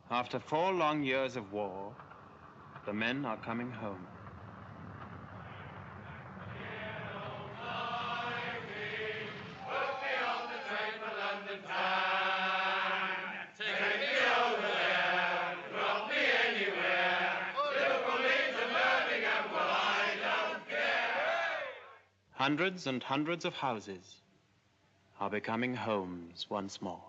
After 4 long years of war, the men are coming home. Hundreds and hundreds of houses are becoming homes once more.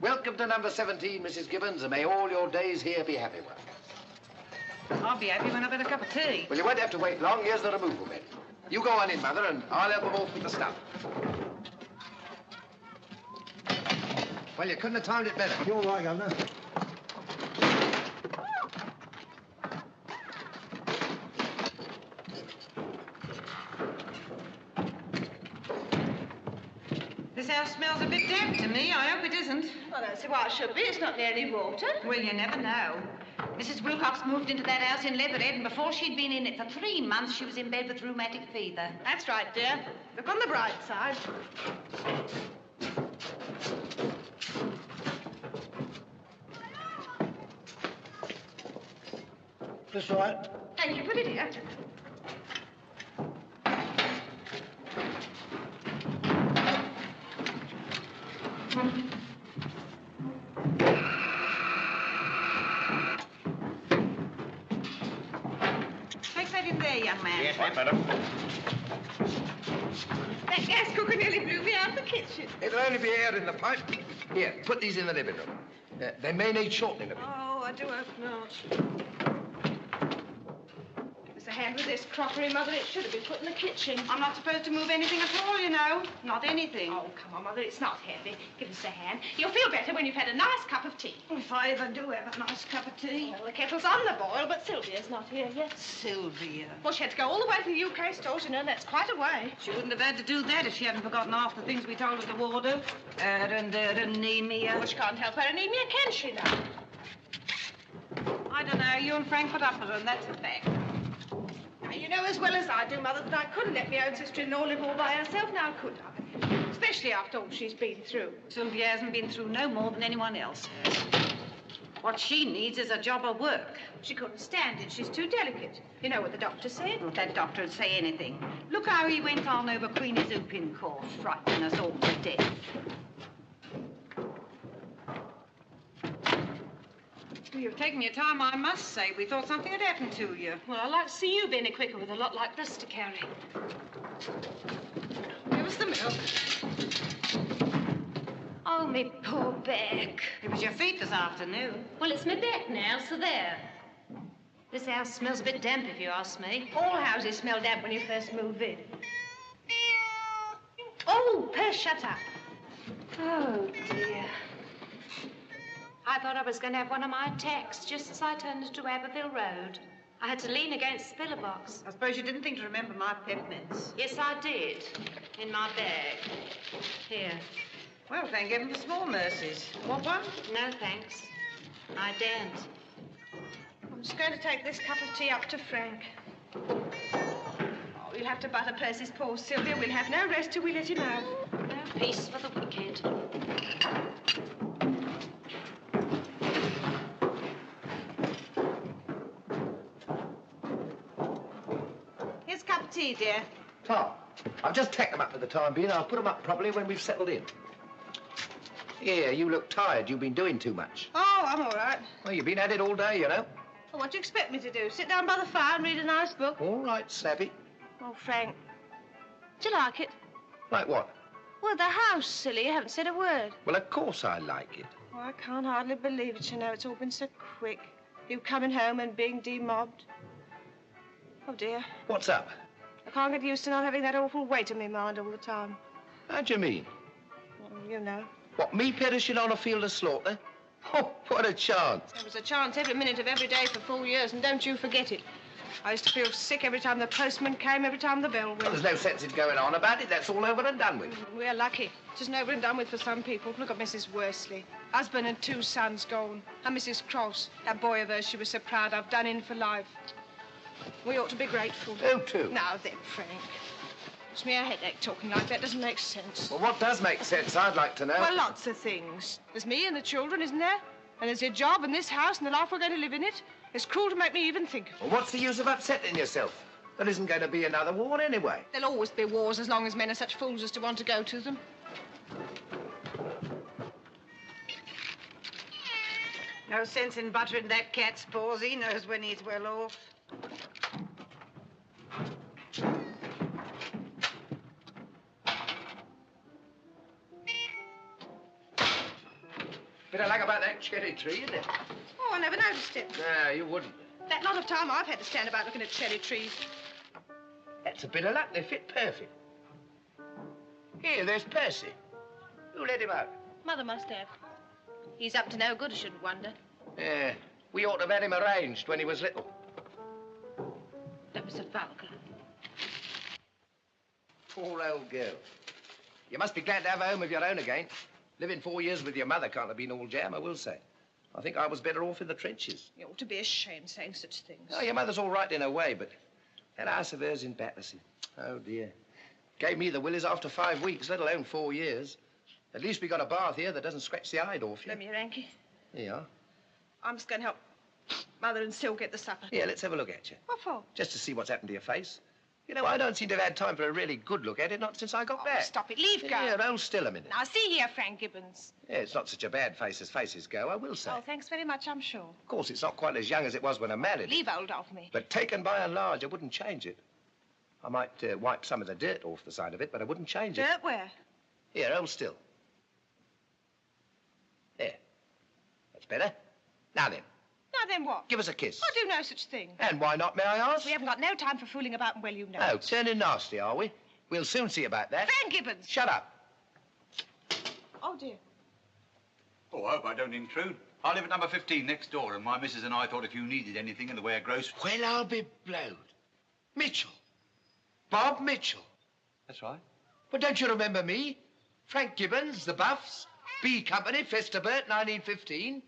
Welcome to number 17, Mrs. Gibbons, and may all your days here be happy ones. I'll be happy when I've had a cup of tea. Well, you won't have to wait long. Here's the removal bin. You go on in, Mother, and I'll help them off with the stuff. Well, you couldn't have timed it better. You're right, Governor. This house smells a bit damp to me. I hope it isn't. I don't see why it should be. It's not near any water. Well, you never know. Mrs. Wilcox moved into that house in Leatherhead, and before she'd been in it for 3 months, she was in bed with rheumatic fever. That's right, dear. Look on the bright side. This right? Thank you, pretty dear. Take that in there, young man. Yes, madam. That gas cooker nearly blew me out of the kitchen. It'll only be air in the pipe. Here, put these in the living room. They may need shortening a bit. Oh, I do hope not. There's a hand with this crockery, Mother. It should have been put in the kitchen. I'm not supposed to move anything at all, you know. Not anything. Oh, come on, Mother. It's not heavy. Give us a hand. You'll feel better when you've had a nice cup of tea. If I ever do have a nice cup of tea. Well, the kettle's on the boil, but Sylvia's not here yet. Sylvia. Well, she had to go all the way to the UK stores, you know. That's quite a way. She wouldn't have had to do that if she hadn't forgotten half the things we told her to order. Anemia. Well, she can't help her anemia, can she, now? I don't know. You and Frank put up with her, and that's a fact. Now, you know as well as I do, Mother, that I couldn't let my own sister-in-law live all by herself, now could I? Especially after all she's been through. Sylvia hasn't been through no more than anyone else has. What she needs is a job of work. She couldn't stand it. She's too delicate. You know what the doctor said? Well, that doctor would say anything. Look how he went on over Queenie's whooping cough, frightening us all to death. Well, you've taken your time, I must say. We thought something had happened to you. Well, I'd like to see you be any quicker with a lot like this to carry. Give us the milk. Oh, me poor back. It was your feet this afternoon. Well, it's my back now, so there. This house smells a bit damp, if you ask me. All houses smell damp when you first move in. Oh, Perth, shut up. Oh, dear. I thought I was going to have one of my attacks just as I turned into Aberville Road. I had to lean against the pillar box. I suppose you didn't think to remember my peppermints. Yes, I did. In my bag. Here. Well, thank heaven for small mercies. Want one? No, thanks. I daren't. I'm just going to take this cup of tea up to Frank. Oh, you'll have to butter Percy's paw, Sylvia. We'll have no rest till we let him out. No peace for the wicked. Here's a cup of tea, dear. Tom. I've just tacked them up for the time being. I'll put them up properly when we've settled in. Here, you look tired. You've been doing too much. Oh, I'm all right. Well, you've been at it all day, you know. Well, what do you expect me to do? Sit down by the fire and read a nice book? All right, Snappy. Oh, Frank, do you like it? Like what? Well, the house, silly. You haven't said a word. Well, of course I like it. Oh, I can't hardly believe it, you know. It's all been so quick. You coming home and being demobbed. Oh, dear. What's up? I can't get used to not having that awful weight in my mind all the time. How do you mean? Well, you know. What, me perishing on a field of slaughter? Oh, what a chance. There was a chance every minute of every day for 4 years, and don't you forget it. I used to feel sick every time the postman came, every time the bell Well, rang. there's no sense in going on about it. That's all over and done with. We're lucky. It's just over and done with for some people. Look at Mrs. Worsley. Husband and 2 sons gone. And Mrs. Cross, that boy of hers she was so proud of, done in for life. We ought to be grateful. Who to? Now then, Frank. It's me a headache talking like that. Doesn't make sense. Well, what does make sense, I'd like to know. Well, lots of things. There's me and the children, isn't there? And there's your job and this house and the life we're going to live in it. It's cruel to make me even think of it. Well, what's the use of upsetting yourself? There isn't going to be another war anyway. There'll always be wars as long as men are such fools as to want to go to them. No sense in buttering that cat's paws. He knows when he's well off. Bit of luck about that cherry tree, isn't it? Oh, I never noticed it. No, you wouldn't. That lot of time I've had to stand about looking at cherry trees. That's a bit of luck. They fit perfect. Here, there's Percy. Who let him out? Mother must have. He's up to no good, I shouldn't wonder. Yeah, we ought to have had him arranged when he was little. That was so vulgar. Poor old girl. You must be glad to have a home of your own again. Living 4 years with your mother can't have been all jam, I will say. I think I was better off in the trenches. You ought to be ashamed saying such things. Oh, your mother's all right in her way, but that house of hers in Battersea, oh, dear. Gave me the willies after 5 weeks, let alone 4 years. At least we got a bath here that doesn't scratch the hide off you. Let me, Ranky. Here you are. I'm just going to help Mother and Sil get the supper. Here, let's have a look at you. What for? Just to see what's happened to your face. You know, I don't seem to have had time for a really good look at it, not since I got back. Stop it. Leave go. Yeah, hold still a minute. Now, see here, Frank Gibbons. Yeah, it's not such a bad face as faces go, I will say. Oh, thanks very much, I'm sure. Of course, it's not quite as young as it was when I married it. Leave hold of me. But taken by and large, I wouldn't change it. I might wipe some of the dirt off the side of it, but I wouldn't change it. Dirt where? Here, hold still. There. That's better. Now then, Now then what? give us a kiss. I do no such thing. And why not, may I ask? We haven't got no time for fooling about, and well, you know. Oh, turning nasty, are we? We'll soon see about that. Frank Gibbons! Shut up. Oh, dear. Oh, I hope I don't intrude. I live at number 15 next door, and my missus and I thought if you needed anything in the way of groceries... Well, I'll be blowed. Mitchell. Bob Mitchell. That's right. Well, don't you remember me? Frank Gibbons, the Buffs, B Company, Festerbert, 1915.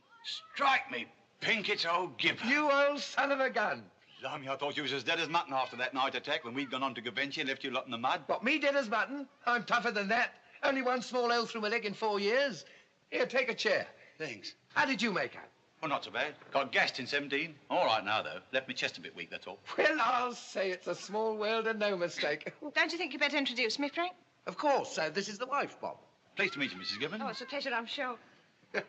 Strike me, pink, it's old Gibbons. You old son of a gun. Blimey, I thought you was as dead as mutton after that night attack when we'd gone on to Gaventia and left you lot in the mud. What, me dead as mutton? I'm tougher than that. Only one small hole through my leg in 4 years. Here, take a chair. Thanks. How did you make out? Well, not so bad. Got gassed in 17. All right now, though. Left me chest a bit weak, that's all. Well, I'll say it's a small world and no mistake. Don't you think you'd better introduce me, Frank? Of course, so this is the wife, Bob. Pleased to meet you, Mrs. Gibbons. Oh, it's a pleasure, I'm sure.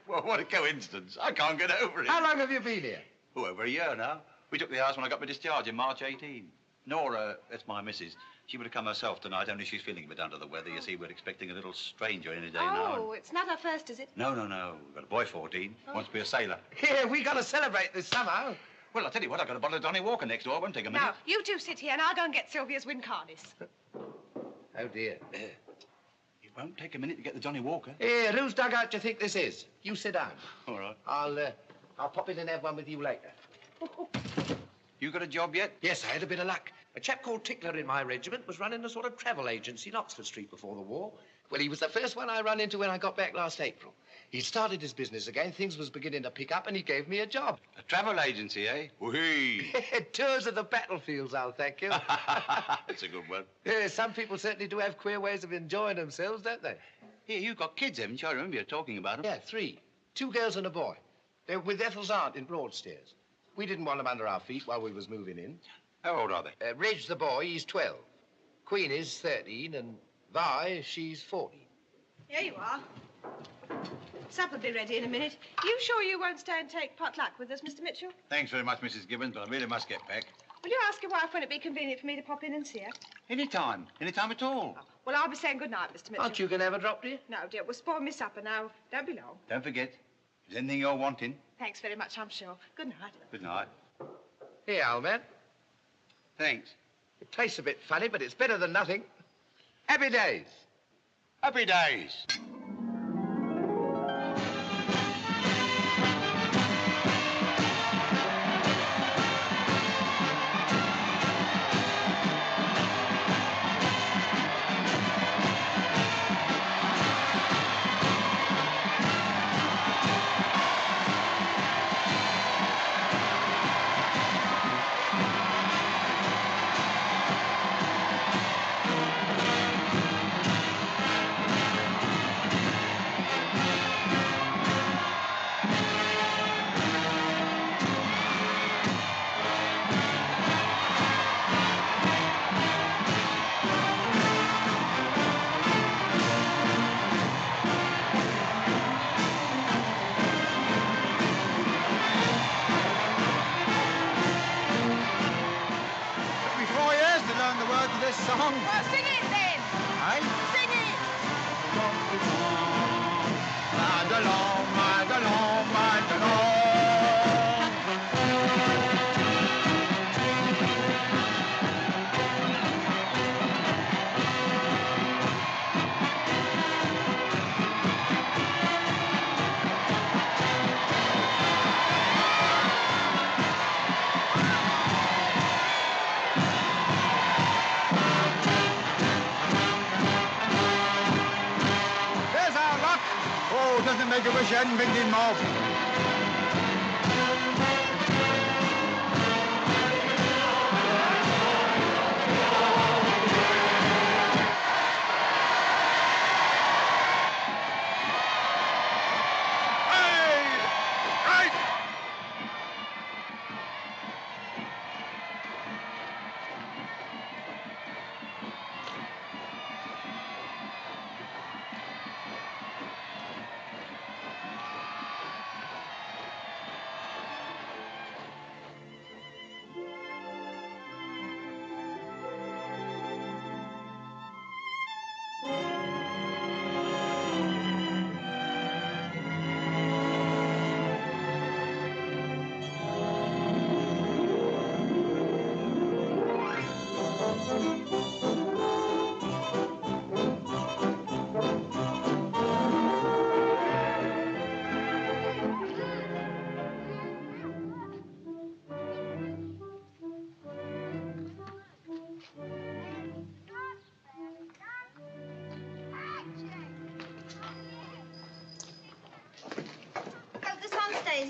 Well, what a coincidence. I can't get over it. How long have you been here? Oh, over a year now. We took the house when I got my discharge in March 18. Nora, that's my missus, she would have come herself tonight, only she's feeling a bit under the weather. You see, we're expecting a little stranger any day now. Oh, it's not our first, is it? No. We've got a boy, 14, wants to be a sailor. Here, we got to celebrate this somehow. Well, I'll tell you what, I've got a bottle of Donny Walker next door. It won't take a minute. Now, you two sit here and I'll go and get Sylvia's Wincarnis. Oh, dear. It won't take a minute to get the Johnny Walker. Here, whose dugout do you think this is? You sit down. All right. I'll pop in and have one with you later. You got a job yet? Yes, I had a bit of luck. A chap called Tickler in my regiment was running a sort of travel agency in Oxford Street before the war. Well, he was the first one I run into when I got back last April. He'd started his business again, things was beginning to pick up, and he gave me a job. A travel agency, eh? Whee! Tours of the battlefields, I'll thank you. That's a good one. Yeah, some people certainly do have queer ways of enjoying themselves, don't they? Here, you've got kids, haven't you? I remember you talking about them. Yeah, 3. 2 girls and a boy. They were with Ethel's aunt in Broadstairs. We didn't want them under our feet while we was moving in. How old are they? Reg, the boy, he's 12. Queenie's 13 and Vi, she's 14. Here you are. Supper'll be ready in a minute. You sure you won't stay and take potluck with us, Mr. Mitchell? Thanks very much, Mrs. Gibbons, but I really must get back. Will you ask your wife when it'd be convenient for me to pop in and see her? Any time at all. Well, I'll be saying good night, Mr. Mitchell. Aren't you going to have a drop, dear? No, dear, we'll spoil me supper now. Don't be long. Don't forget, if there's anything you're wanting. Thanks very much, I'm sure. Good night. Good night. Here, old man. Thanks. It tastes a bit funny, but it's better than nothing. Happy days. Happy days. This song. Well, sing it then. Aye? Sing it. Ride along, ride along, ride along. Doesn't make a wish I hadn't been in mob.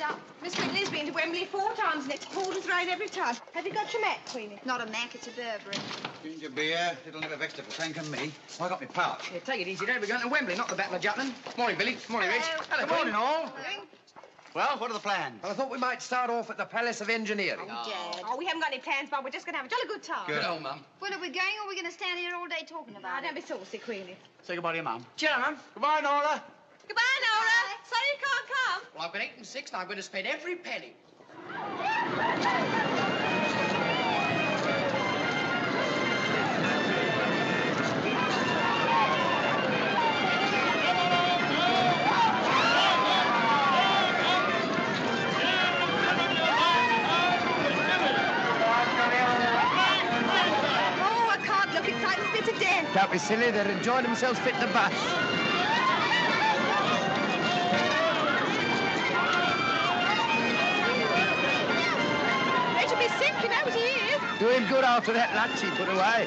Up. Miss Whitley's been to Wembley 4 times and it's poured and rain every time. Have you got your Mac, Queenie? Not a Mac, it's a Burberry. Ginger beer, little nip of vegetable tank and me. I got my pouch. Yeah, take it easy, Dad. We're going to Wembley, not the Battle of Jutland. Morning, Billy. Morning, Rich. Good morning, all. Well, what are the plans? Well, I thought we might start off at the Palace of Engineering. Dad. Oh, we haven't got any plans, Bob. We're just going to have a jolly good time. Good. old Mum. Well, are we going or are we going to stand here all day talking about Don't it? be saucy, Queenie. Say goodbye to your mum. Cheer, Mum. Goodbye, Nora. Goodbye, Nora. Sorry you can't come. Well, I've been 8 and 6 and I'm going to spend every penny. Oh, I can't look. It frightens me to death. Don't be silly. They're enjoying themselves fit to bust. Be sick, you know what he is. Do him good after that lunch he put away.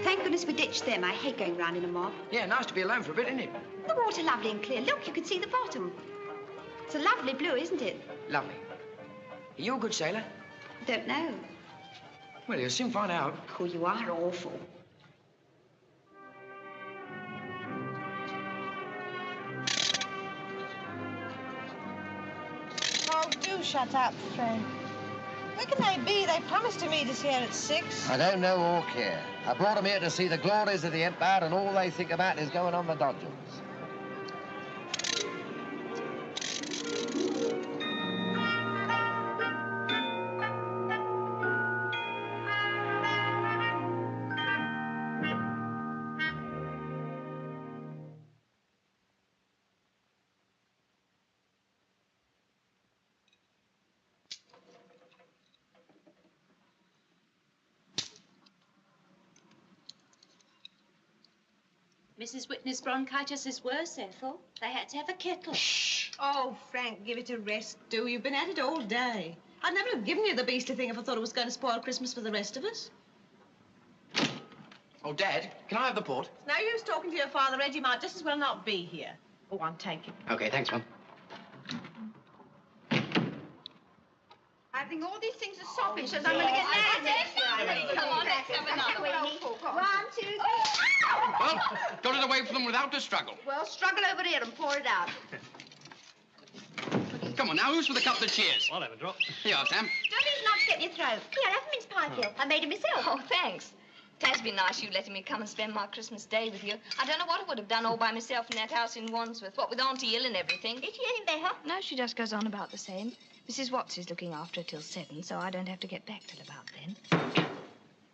Thank goodness we ditched them. I hate going round in a mob. Yeah, nice to be alone for a bit, isn't it? The water lovely and clear. Look, you can see the bottom. It's a lovely blue, isn't it? Lovely. Are you a good sailor? Don't know. Well, you'll soon find out. Oh, you are awful. Oh, do shut up, Frank. Where can they be? They promised to meet us here at 6. I don't know or care. I brought them here to see the glories of the Empire, and all they think about is going on the Dodgers. Mrs. Whitney's bronchitis is worse, Ethel. They had to have a kettle. Shh. Oh, Frank, give it a rest, do. You've been at it all day. I'd never have given you the beastly thing if I thought it was going to spoil Christmas for the rest of us. Oh, Dad, can I have the port? It's no use talking to your father, Reggie. Might just as well not be here. Oh, I'm taking. OK, thanks, Mum. I think all these things are soppish, and I'm going to get married. Come on, let's have another one. 1, 2, 3. Well, got it away from them without a struggle. Well, struggle over here and pour it out. Come on, now, who's for the couple of cheers? I'll have a drop. Here you are, Sam. Don't lose not to get in your throat. Here, have a mince pie, Phil. I made it myself. Oh, thanks. It has been nice you letting me come and spend my Christmas day with you. I don't know what I would have done all by myself in that house in Wandsworth, what with Auntie ill and everything. Is she any better? No, she just goes on about the same. Mrs. Watts is looking after her till 7, so I don't have to get back till about then.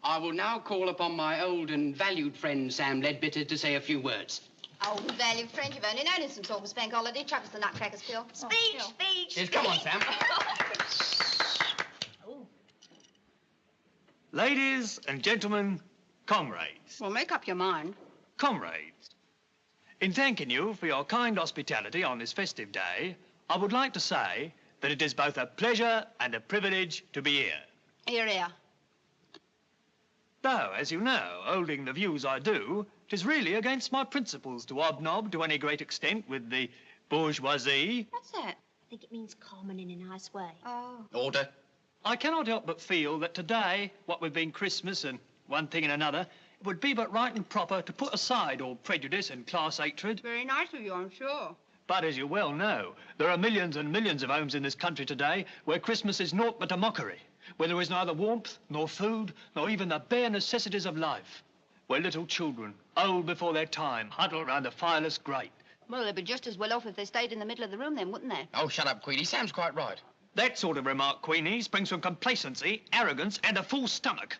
I will now call upon my old and valued friend, Sam Leadbitter, to say a few words. Oh, valued friend, you've only known him since August bank holiday. Chuck us the nutcrackers, Phil. Speech, speech. Yes, come on, Sam. Ladies and gentlemen, comrades. Well, make up your mind. Comrades, in thanking you for your kind hospitality on this festive day, I would like to say that it is both a pleasure and a privilege to be here. Here, here. Though, as you know, holding the views I do, it is really against my principles to hobnob to any great extent with the bourgeoisie. What's that? I think it means common in a nice way. Oh. Order. I cannot help but feel that today, what with being Christmas and one thing and another, it would be but right and proper to put aside all prejudice and class hatred. Very nice of you, I'm sure. But as you well know, there are millions and millions of homes in this country today where Christmas is naught but a mockery, where there is neither warmth, nor food, nor even the bare necessities of life, where little children, old before their time, huddle round a fireless grate. Well, they'd be just as well off if they stayed in the middle of the room then, wouldn't they? Oh, shut up, Queenie. Sam's quite right. That sort of remark, Queenie, springs from complacency, arrogance, and a full stomach.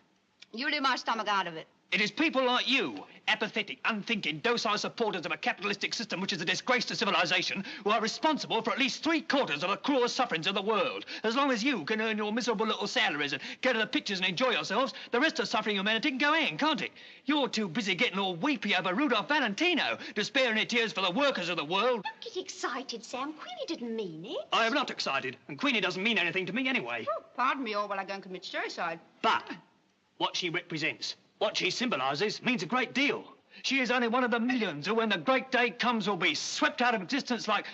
You leave my stomach out of it. It is people like you, apathetic, unthinking, docile supporters of a capitalistic system which is a disgrace to civilization, who are responsible for at least 3/4 of the cruel sufferings of the world. As long as you can earn your miserable little salaries and go to the pictures and enjoy yourselves, the rest of suffering humanity can go in, can't it? You're too busy getting all weepy over Rudolph Valentino to spare any tears for the workers of the world. Don't get excited, Sam. Queenie didn't mean it. I am not excited, and Queenie doesn't mean anything to me anyway. Oh, pardon me, or will I go and commit suicide? But what she represents, what she symbolises, means a great deal. She is only one of the millions who, when the great day comes, will be swept out of existence like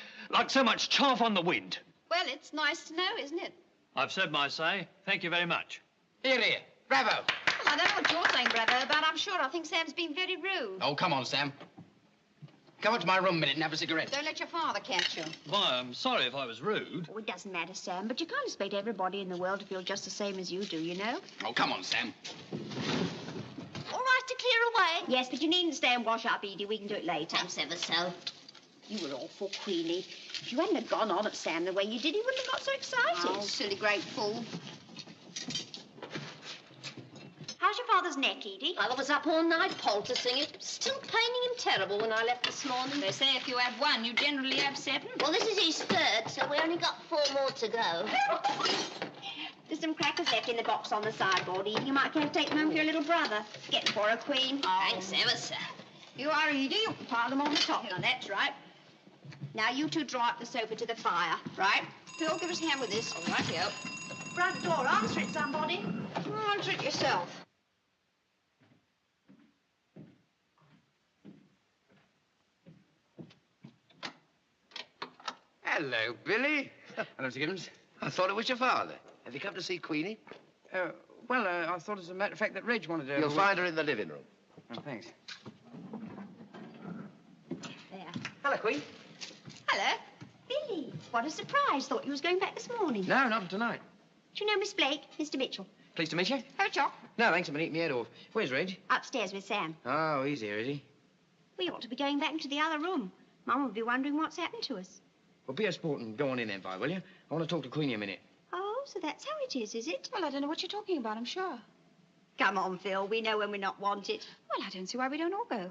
so much chaff on the wind. Well, it's nice to know, isn't it? I've said my say. Thank you very much. Here, here. Bravo. Well, I don't know what you're saying, brother, but I'm sure I think Sam's been very rude. Oh, come on, Sam. Come up to my room a minute and have a cigarette. Don't let your father catch you. Why, I'm sorry if I was rude. Oh, it doesn't matter, Sam, but you can't expect everybody in the world to feel just the same as you do, you know? Oh, come on, Sam. All right to clear away? Yes, but you needn't stay and wash up, Edie. We can do it later. Thanks ever so. You were awful, Queenie. If you hadn't have gone on at Sam the way you did, he wouldn't have got so excited. Oh, silly great fool. How's your father's neck, Edie? I was up all night poulticing it. Still paining him terrible when I left this morning. They say if you have 1, you generally have 7. Well, this is his 3rd, so we only got 4 more to go. There's some crackers left in the box on the sideboard, Edie. You might care to take them home for your little brother. Get them for her, Queen. Thanks ever so. You are, Edie. You can pile them on the top. Now, that's right. Now, you two draw up the sofa to the fire, right? Phil, give us a hand with this. All right, yo. Front door. Answer it, somebody. Answer it yourself. Hello, Billy. Hello, Mr. Gibbons. I thought it was your father. Have you come to see Queenie? Well, I thought, as a matter of fact, that Reg wanted to... You'll find her in the living room. Oh, thanks. There. Hello, Queen. Hello. Billy, what a surprise. Thought you was going back this morning. No, not tonight. Do you know Miss Blake, Mr. Mitchell? Pleased to meet you. Have a chop. No, thanks. I've been eating my head off. Where's Reg? Upstairs with Sam. Oh, he's here, is he? We ought to be going back into the other room. Mum will be wondering what's happened to us. Well, be a sport and go on in then, Vi, will you? I want to talk to Queenie a minute. Oh, so that's how it is it? Well, I don't know what you're talking about, I'm sure. Come on, Phil. We know when we're not wanted. Well, I don't see why we don't all go.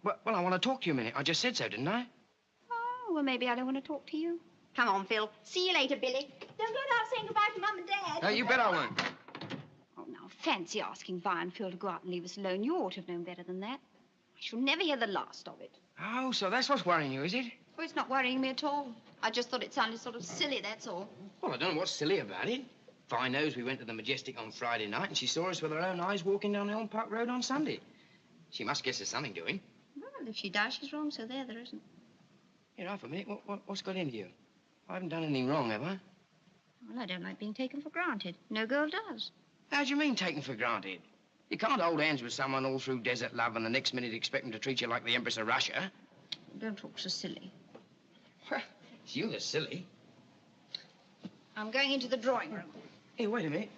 Well, I want to talk to you a minute. I just said so, didn't I? Oh, well, maybe I don't want to talk to you. Come on, Phil. See you later, Billy. Don't go without saying goodbye to Mum and Dad. You bet I won't. Oh, now, fancy asking Vi and Phil to go out and leave us alone. You ought to have known better than that. I shall never hear the last of it. Oh, so that's what's worrying you, is it? Oh, it's not worrying me at all. I just thought it sounded sort of silly, that's all. Well, I don't know what's silly about it. Vi knows we went to the Majestic on Friday night, and she saw us with her own eyes walking down Elm Park Road on Sunday. She must guess there's something doing. Well, if she does, she's wrong, so there isn't. Here, now, for a minute. What's got into you? I haven't done anything wrong, have I? Well, I don't like being taken for granted. No girl does. How do you mean, taken for granted? You can't hold hands with someone all through desert love and the next minute expect them to treat you like the Empress of Russia. Don't talk so silly. It's you that's silly. I'm going into the drawing room. Hey, wait a minute.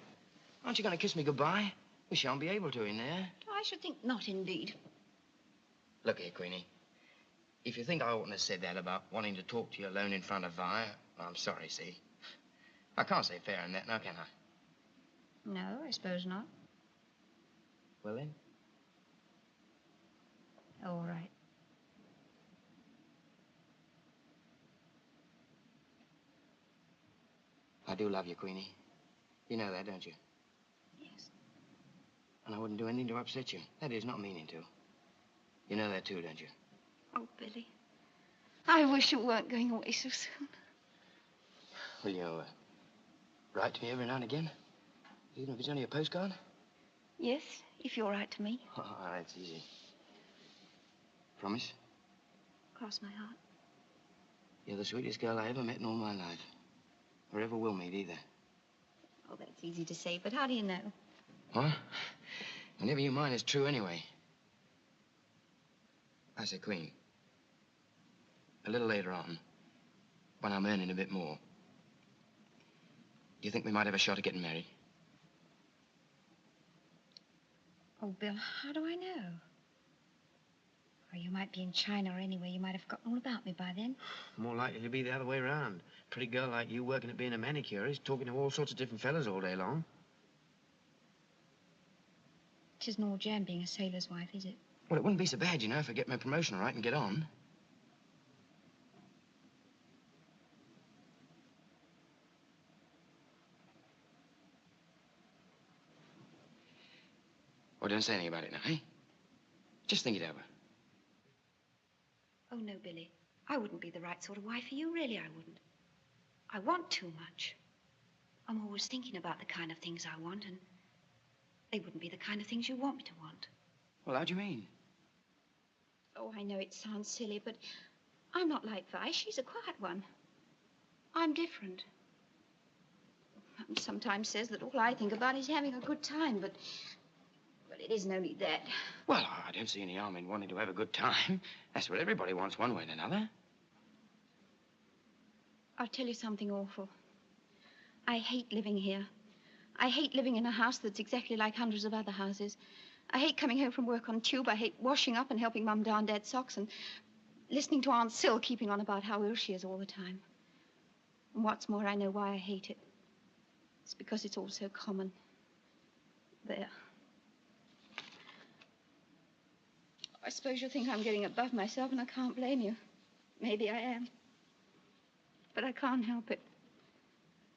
Aren't you going to kiss me goodbye? We shan't be able to in there. I should think not, indeed. Look here, Queenie. If you think I oughtn't have said that about wanting to talk to you alone in front of Vi, I'm sorry, see? I can't say fair in that, now can I? No, I suppose not. Well, then? All right. I do love you, Queenie. You know that, don't you? Yes. And I wouldn't do anything to upset you. That is, not meaning to. You know that too, don't you? Oh, Billy. I wish you weren't going away so soon. Will you write to me every now and again? Even if it's only a postcard? Yes, if you're right to me. Oh, that's easy. Promise? Cross my heart. You're the sweetest girl I ever met in all my life. Or ever will meet, either. Oh, that's easy to say, but how do you know? What? Whenever you mind, it's true anyway. I say, Queen, a little later on, when I'm earning a bit more, do you think we might have a shot at getting married? Oh, Bill, how do I know? Or you might be in China or anywhere. You might have forgotten all about me by then. More likely to be the other way around. Pretty girl like you working at being a manicurist, talking to all sorts of different fellas all day long. It isn't all jam being a sailor's wife, is it? Well, it wouldn't be so bad, you know, if I get my promotion right and get on. Well, don't say anything about it now, eh? Just think it over. Oh, no, Billy. I wouldn't be the right sort of wife for you, really, I wouldn't. I want too much. I'm always thinking about the kind of things I want, and they wouldn't be the kind of things you want me to want. Well, how do you mean? Oh, I know it sounds silly, but I'm not like Vi. She's a quiet one. I'm different. Mum sometimes says that all I think about is having a good time, but it isn't only that. Well, I don't see any harm in wanting to have a good time. That's what everybody wants one way or another. I'll tell you something awful. I hate living here. I hate living in a house that's exactly like hundreds of other houses. I hate coming home from work on tube. I hate washing up and helping Mum darn Dad's socks and listening to Aunt Sil keeping on about how ill she is all the time. And what's more, I know why I hate it. It's because it's all so common. There. I suppose you think I'm getting above myself, and I can't blame you. Maybe I am. But I can't help it.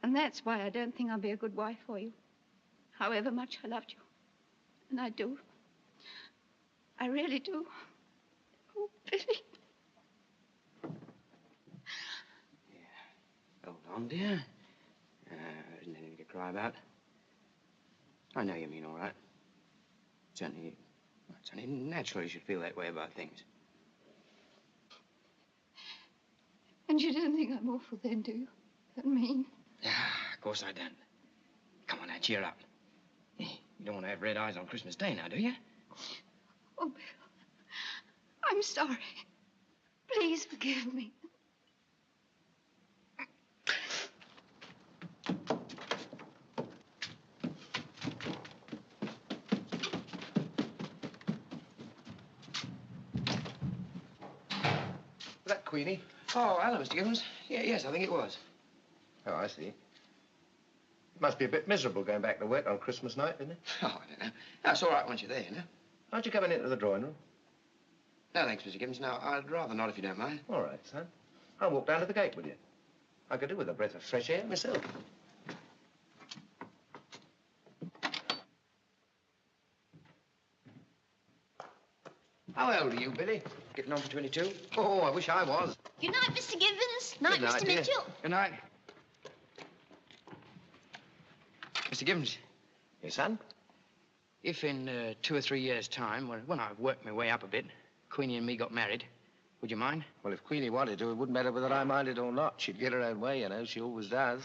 And that's why I don't think I'll be a good wife for you. However much I loved you. And I do. I really do. Oh, Billy. Yeah. Hold on, dear. Isn't anything to cry about. I know you mean all right. It's only natural you should feel that way about things. And you don't think I'm awful then, do you? That mean? Yeah, of course I don't. Come on now, cheer up. Hey. You don't want to have red eyes on Christmas Day now, do you? Oh, Bill, I'm sorry. Please forgive me. Was that Queenie? Oh, hello, Mr. Gibbons. Yes, I think it was. Oh, I see. It must be a bit miserable going back to work on Christmas night, isn't it? Oh, I don't know. That's all right once you're there, you know. Aren't you coming into the drawing room? No, thanks, Mr. Gibbons. No, I'd rather not if you don't mind. All right, son. I'll walk down to the gate with you. I could do with a breath of fresh air myself. How old are you, Billy? Getting on for 22. Oh, I wish I was. Good night, Mr. Gibbons. Night, Good night, Mr. dear. Mitchell. Good night. Mr. Gibbons, Yes, son? if in 2 or 3 years' time, when I've worked my way up a bit, Queenie and me got married, would you mind? Well, if Queenie wanted to, it wouldn't matter whether I minded or not. She'd get her own way, you know. She always does.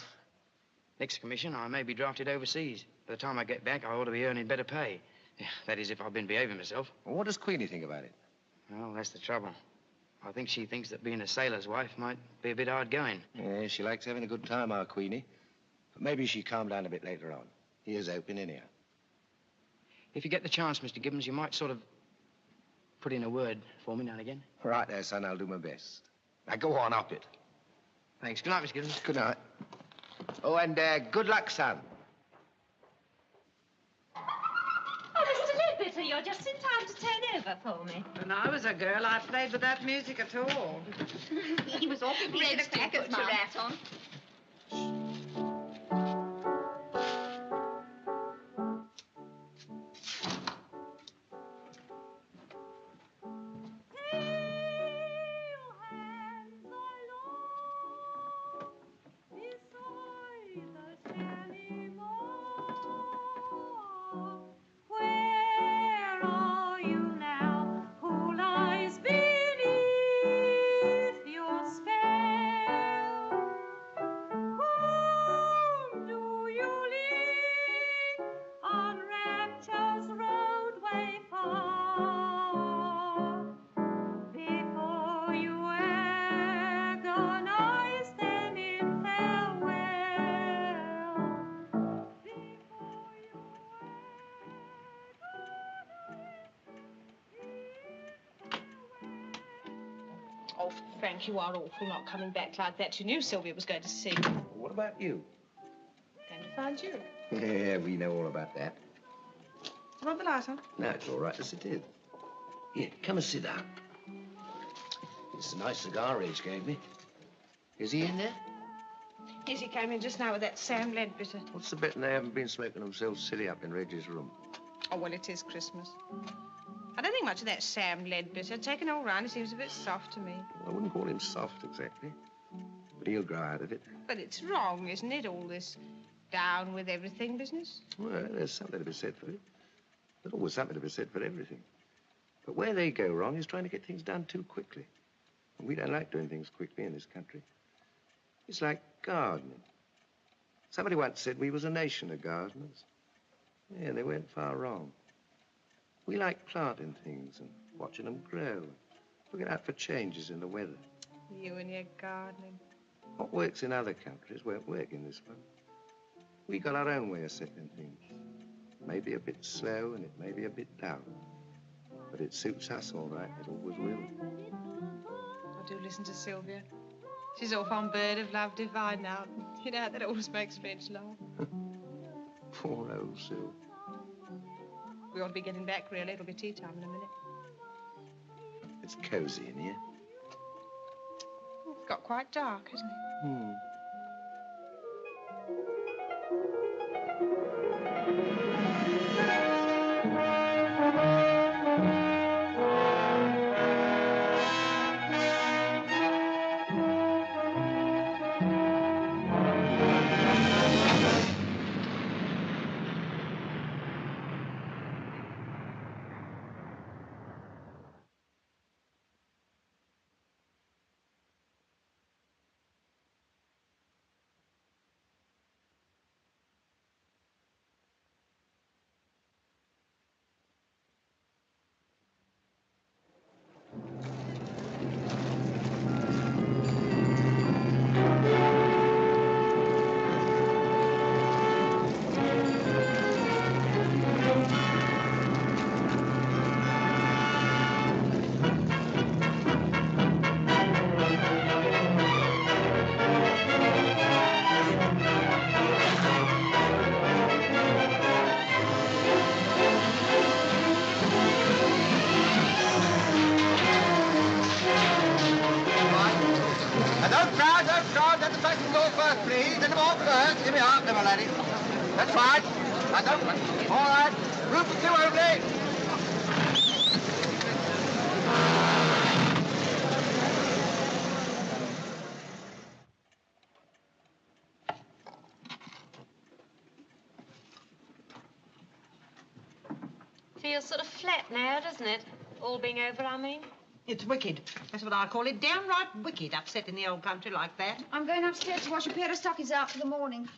Next commission, I may be drafted overseas. By the time I get back, I ought to be earning better pay. Yeah, that is, if I've been behaving myself. Well, what does Queenie think about it? Well, that's the trouble. I think she thinks that being a sailor's wife might be a bit hard going. Yeah, she likes having a good time, our Queenie. But maybe she'd calm down a bit later on. He is open anyhow. If you get the chance, Mr. Gibbons, you might sort of put in a word for me now and again. Right there, son. I'll do my best. Now, go on, up it. Thanks. Good night, Mr. Gibbons. Good night. Oh, and good luck, son. Oh, Mr. Ledbetter, you're just in time to turn over for me. When I was a girl, I played without music at all. He was awfully pleased to put your rat on. Oh, Frank, you are awful not coming back like that. You knew Sylvia was going to see you. What about you? Going to find you. Yeah, we know all about that. Want the light on? No, it's all right as it is. Here, come and sit down. It's a nice cigar Reg gave me. Is he in there? Yes, he came in just now with that Sam Ledbetter. What's the betting they haven't been smoking themselves silly up in Reg's room? Oh, well, it is Christmas. I don't think much of that Sam Ledbetter. Taken all round, he seems a bit soft to me. I wouldn't call him soft exactly, but he'll grow out of it. But it's wrong, isn't it, all this down with everything business? Well, there's something to be said for it. There's always something to be said for everything. But where they go wrong is trying to get things done too quickly. And we don't like doing things quickly in this country. It's like gardening. Somebody once said we was a nation of gardeners. Yeah, they went far wrong. We like planting things and watching them grow, looking out for changes in the weather. You and your gardening. What works in other countries won't work in this one. We got our own way of setting things. It may be a bit slow and it may be a bit down, but it suits us all right. It always will. I do listen to Sylvia. She's off on Bird of Love Divine now. You know, that always makes Reg laugh. Poor old Syl. We ought to be getting back, really. It'll be tea time in a minute. It's cozy in here. It's got quite dark, hasn't it? Hmm. first, please. In the vault first. Give me half, my lady. That's fine. That's open. All right. Room for two only. Feels sort of flat now, doesn't it? All being over, I mean. It's wicked. That's what I call it. Downright wicked, upsetting the old country like that. I'm going upstairs to wash a pair of stockings out for the morning.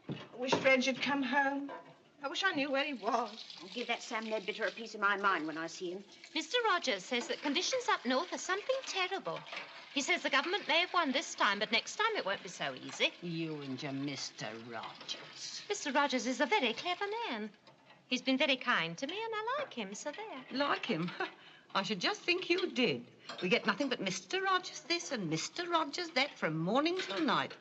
I wish Reg had come home. I wish I knew where he was. I'll give that Sam Ledbetter a piece of my mind when I see him. Mr. Rogers says that conditions up north are something terrible. He says the government may have won this time, but next time it won't be so easy. You and your Mr. Rogers. Mr. Rogers is a very clever man. He's been very kind to me, and I like him, so there. Like him? I should just think you did. We get nothing but Mr. Rogers this and Mr. Rogers that from morning till night.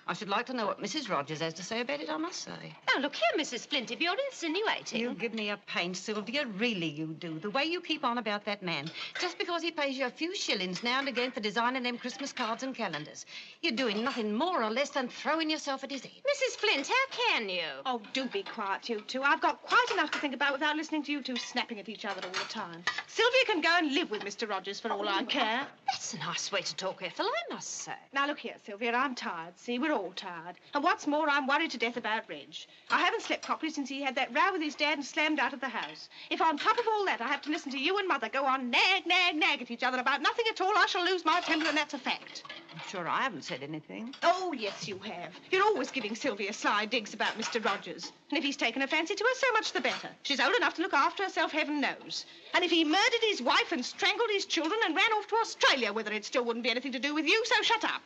I should like to know what Mrs. Rogers has to say about it, I must say. Now, look here, Mrs. Flint, if you're insinuating... You give me a pain, Sylvia. Really, you do. The way you keep on about that man. Just because he pays you a few shillings now and again for designing them Christmas cards and calendars. You're doing nothing more or less than throwing yourself at his head. Mrs. Flint, how can you? Oh, do be quiet, you two. I've got quite enough to think about without listening to you two snapping at each other all the time. Sylvia can go and live with Mr. Rogers for all I care. That's a nice way to talk, Ethel, I must say. Now, look here, Sylvia, I'm tired. See, we're all tired. And what's more, I'm worried to death about Reg. I haven't slept properly since he had that row with his dad and slammed out of the house. If on top of all that I have to listen to you and Mother go on nag at each other about nothing at all, I shall lose my temper, and that's a fact. I'm sure I haven't said anything. Oh, yes, you have. You're always giving Sylvia sly digs about Mr. Rogers. And if he's taken a fancy to her, so much the better. She's old enough to look after herself, heaven knows. And if he murdered his wife and strangled his children and ran off to Australia with her, it still wouldn't be anything to do with you, so shut up.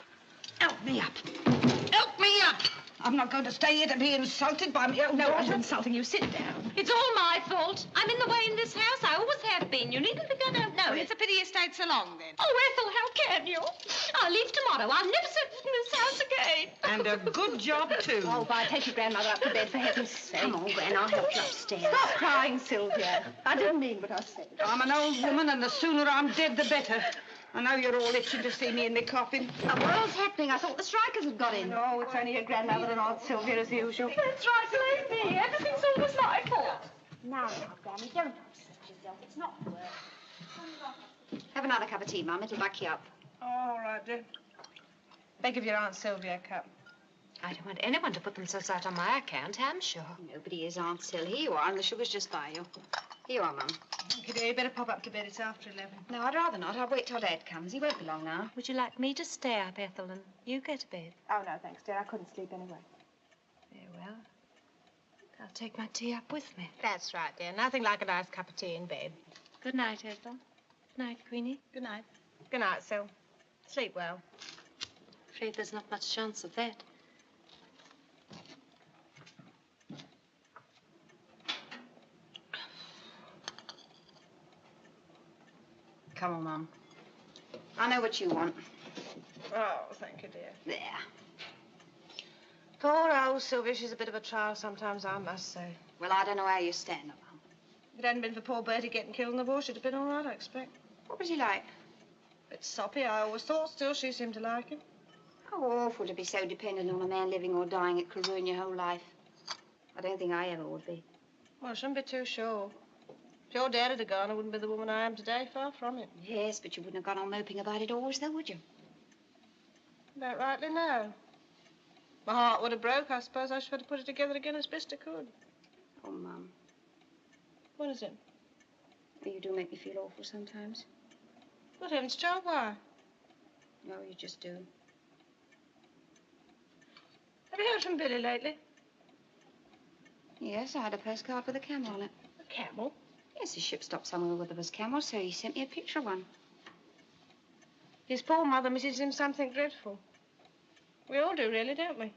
Help me up. Help me up. I'm not going to stay here to be insulted by me. No one's insulting you. Sit down. It's all my fault. I'm in the way in this house. I always have been. You needn't think I don't know it. It's a pity you stayed so long, then. Oh, Ethel, how can you? I'll leave tomorrow. I'll never set foot in this house again. And a good job, too. Oh, bye. Take your grandmother up to bed, for heaven's sake. Come on, Gran, I'll help you upstairs. Stop crying, Sylvia. I didn't mean what I said. I'm an old woman, and the sooner I'm dead, the better. I know you're all itching to see me in my coffin. What else happening? I thought the strikers had got in. No, it's only your grandmother and Aunt Sylvia as usual. That's right, blame me. Everything's always my fault. Now, Granny, don't upset yourself. It's not work. Have another cup of tea, Mum. It'll back you up. All right, dear. Beg of your Aunt Sylvia a cup. I don't want anyone to put themselves out on my account, I'm sure. Nobody is, Aunt Syl. Here you are, and the sugar's just by you. Here you are, Mum. Okay, dear, you better pop up to bed. It's after 11. No, I'd rather not. I'll wait till Dad comes. He won't be long now. Would you like me to stay up, Ethel, and you go to bed? Oh, no, thanks, dear. I couldn't sleep anyway. Very well. I'll take my tea up with me. That's right, dear. Nothing like a nice cup of tea in bed. Good night, Ethel. Good night, Queenie. Good night. Good night, Syl. Sleep well. Afraid there's not much chance of that. Come on, Mum. I know what you want. Oh, thank you, dear. There. Poor old Sylvia. She's a bit of a trial sometimes, I must say. Well, I don't know how you stand, Mum. If it hadn't been for poor Bertie getting killed in the war, she'd have been all right, I expect. What was he like? A bit soppy, I always thought. Still, she seemed to like him. How awful to be so dependent on a man living or dying. It could ruin your whole life. I don't think I ever would be. Well, I shouldn't be too sure. If your dad had gone, I wouldn't be the woman I am today. Far from it. Yes, but you wouldn't have gone on moping about it always, though, would you? About rightly, no. My heart would have broke. I suppose I should have put it together again as best I could. Oh, Mum. What is it? Well, you do make me feel awful sometimes. Good heavens, Joe, why? No, you just do. Have you heard from Billy lately? Yes, I had a postcard with a camel on it. A camel? Yes, his ship stopped somewhere where there was camels, so he sent me a picture of one. His poor mother misses him something dreadful. We all do, really, don't we?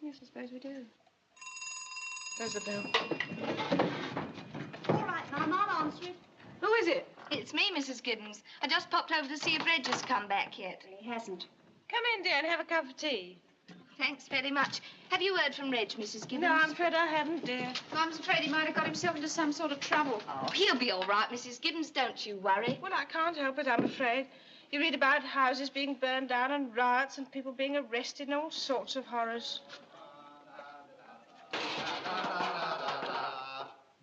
Yes, I suppose we do. There's the bell. All right, Mum, I'll answer it. Who is it? It's me, Mrs. Giddens. I just popped over to see if Reg has come back yet. He hasn't. Come in, dear, and have a cup of tea. Thanks very much. Have you heard from Reg, Mrs. Giddens? No, I'm afraid I haven't, dear. I'm afraid he might have got himself into some sort of trouble. Oh, he'll be all right, Mrs. Giddens. Don't you worry. Well, I can't help it, I'm afraid. You read about houses being burned down and riots and people being arrested and all sorts of horrors.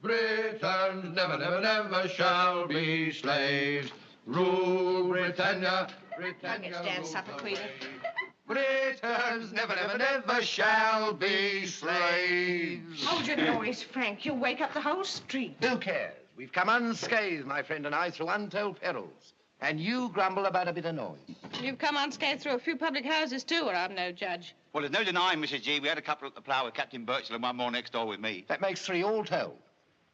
Britons never, never, never shall be slaves. Rule Britannia, Britannia. Get Dad's supper, Queenie. Britons never, never, never shall be slaves. Hold your noise, Frank. You'll wake up the whole street. Who cares? We've come unscathed, my friend and I, through untold perils. And you grumble about a bit of noise. You've come unscathed through a few public houses, too, or I'm no judge. Well, there's no denying, Mrs. G, we had a couple at the Plough with Captain Birchall and one more next door with me. That makes 3 all told.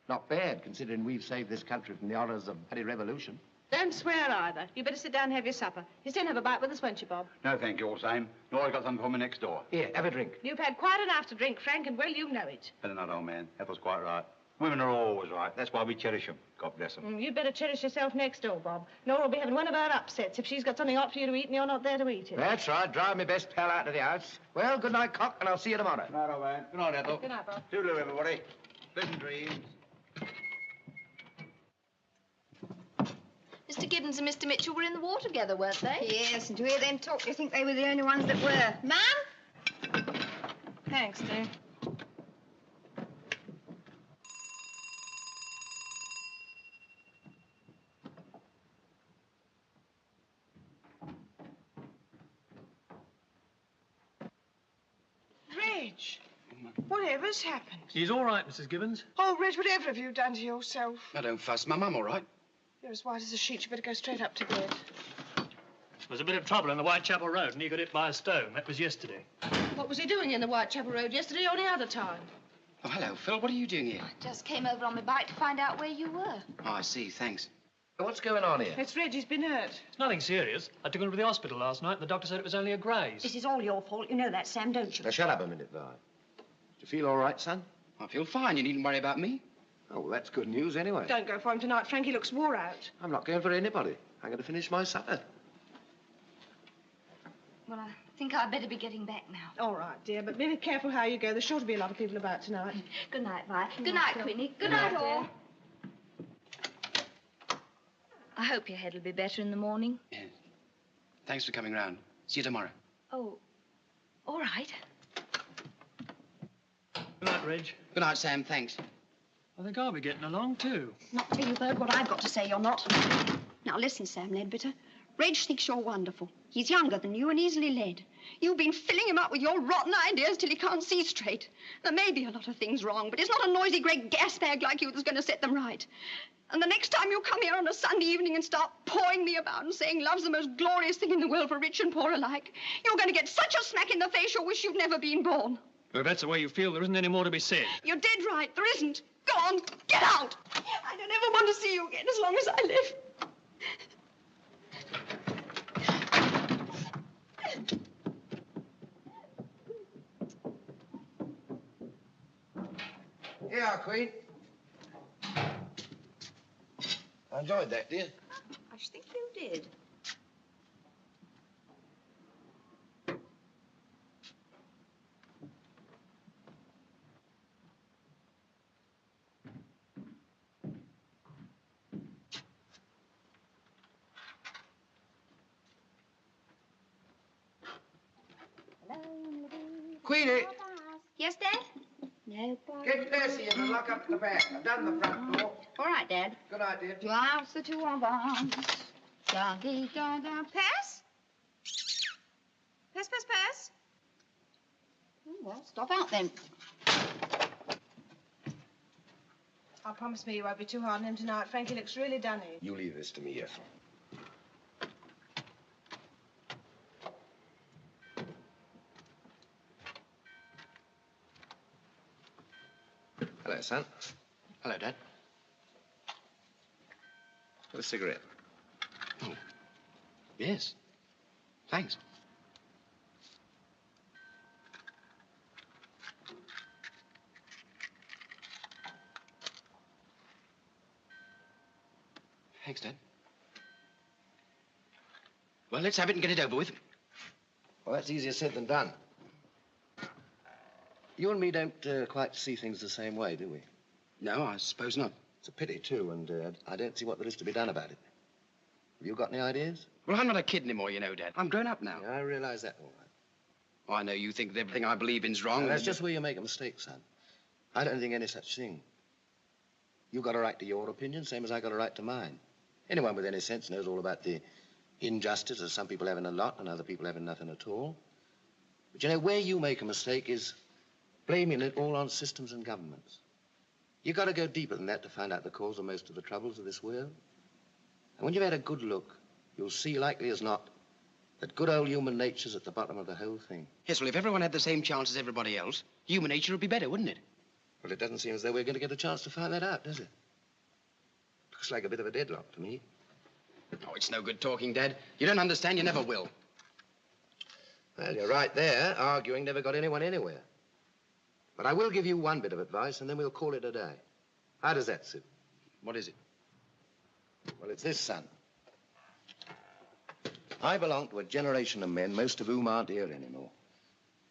Not bad, considering we've saved this country from the horrors of bloody revolution. Don't swear either. You better sit down and have your supper. You still have a bite with us, won't you, Bob? No, thank you, all same. Nora's got something for me next door. Here, have a drink. You've had quite enough to drink, Frank, and well, you know it. Better not, old man. Ethel's quite right. Women are always right. That's why we cherish them. God bless them. You'd better cherish yourself next door, Bob. Nora will be having one of her upsets if she's got something hot for you to eat and you're not there to eat it. That's right. Drive my best pal out of the house. Well, good night, Cock, and I'll see you tomorrow. Good night, old man. Good night, Ethel. Good night, Bob. Toodaloo, everybody. Pleasant dreams. Mr. Gibbons and Mr. Mitchell were in the war together, weren't they? Yes, and to hear them talk, you think they were the only ones that were. Ma'am? Thanks, dear. Reg, whatever's happened? He's all right, Mrs. Gibbons. Oh, Reg, whatever have you done to yourself? Now, don't fuss. My mum all right? You're as white as a sheet. You better go straight up to bed. There's a bit of trouble on the Whitechapel Road, and he got hit by a stone. That was yesterday. What was he doing in the Whitechapel Road yesterday or any other time? Oh, hello, Phil. What are you doing here? Just came over on my bike to find out where you were. Oh, I see. Thanks. What's going on here? It's Reg. He's been hurt. It's nothing serious. I took him to the hospital last night, and the doctor said it was only a graze. This is all your fault. You know that, Sam, don't you? Now, shut up a minute, Vi. Do you feel all right, son? I feel fine. You needn't worry about me. Oh, well, that's good news anyway. Don't go for him tonight, Frank. He looks wore out. I'm not going for anybody. I'm going to finish my supper. Well, I think I'd better be getting back now. All right, dear, but be careful how you go. There's sure to be a lot of people about tonight. Good night, Vi. Good night, Queenie. Good night, all. I hope your head will be better in the morning. Yeah. Thanks for coming round. See you tomorrow. Oh, all right. Good night, Reg. Good night, Sam. Thanks. I think I'll be getting along, too. Not till you've heard what I've got to say, you're not. Now, listen, Sam Leadbitter. Reg thinks you're wonderful. He's younger than you and easily led. You've been filling him up with your rotten ideas till he can't see straight. There may be a lot of things wrong, but it's not a noisy great gas bag like you that's going to set them right. And the next time you come here on a Sunday evening and start pawing me about and saying love's the most glorious thing in the world for rich and poor alike, you're going to get such a smack in the face you'll wish you'd never been born. Well, if that's the way you feel, there isn't any more to be said. You're dead right. There isn't. Go on. Get out. I don't ever want to see you again as long as I live. Here you are, Queen. I enjoyed that, dear. I should think you did. Queenie, Yes, Dad? No problem. get Percy in and lock up the back. I've done the front door. All right, Dad. Good night, dear. Drives the two of us. Da-dee-da-da. Pass? Pass, pass, pass. Oh, well, stop out then. Oh, promise me you won't be too hard on him tonight. Frankie looks really dunny. You leave this to me, Ethel. Hello, son. Hello, Dad. Got a cigarette? Oh. Yes. Thanks. Thanks, Dad. Well, let's have it and get it over with. Well, that's easier said than done. You and me don't quite see things the same way, do we? No, I suppose not. It's a pity, too, and I don't see what there is to be done about it. Have you got any ideas? Well, I'm not a kid anymore, you know, Dad. I'm grown up now. Yeah, I realize that all right. Oh, I know you think that everything I believe in's wrong. Now, that's just where you make a mistake, son. I don't think any such thing. You've got a right to your opinion, same as I got a right to mine. Anyone with any sense knows all about the injustice of some people having a lot and other people having nothing at all. But, you know, where you make a mistake is blaming it all on systems and governments. You've got to go deeper than that to find out the cause of most of the troubles of this world. And when you've had a good look, you'll see, likely as not, that good old human nature's at the bottom of the whole thing. Yes, well, if everyone had the same chance as everybody else, human nature would be better, wouldn't it? Well, it doesn't seem as though we're going to get a chance to find that out, does it? Looks like a bit of a deadlock to me. Oh, it's no good talking, Dad. You don't understand, you never will. Well, you're right there. Arguing never got anyone anywhere. But I will give you one bit of advice, and then we'll call it a day. How does that suit? What is it? Well, it's this, son. I belong to a generation of men, most of whom aren't here anymore.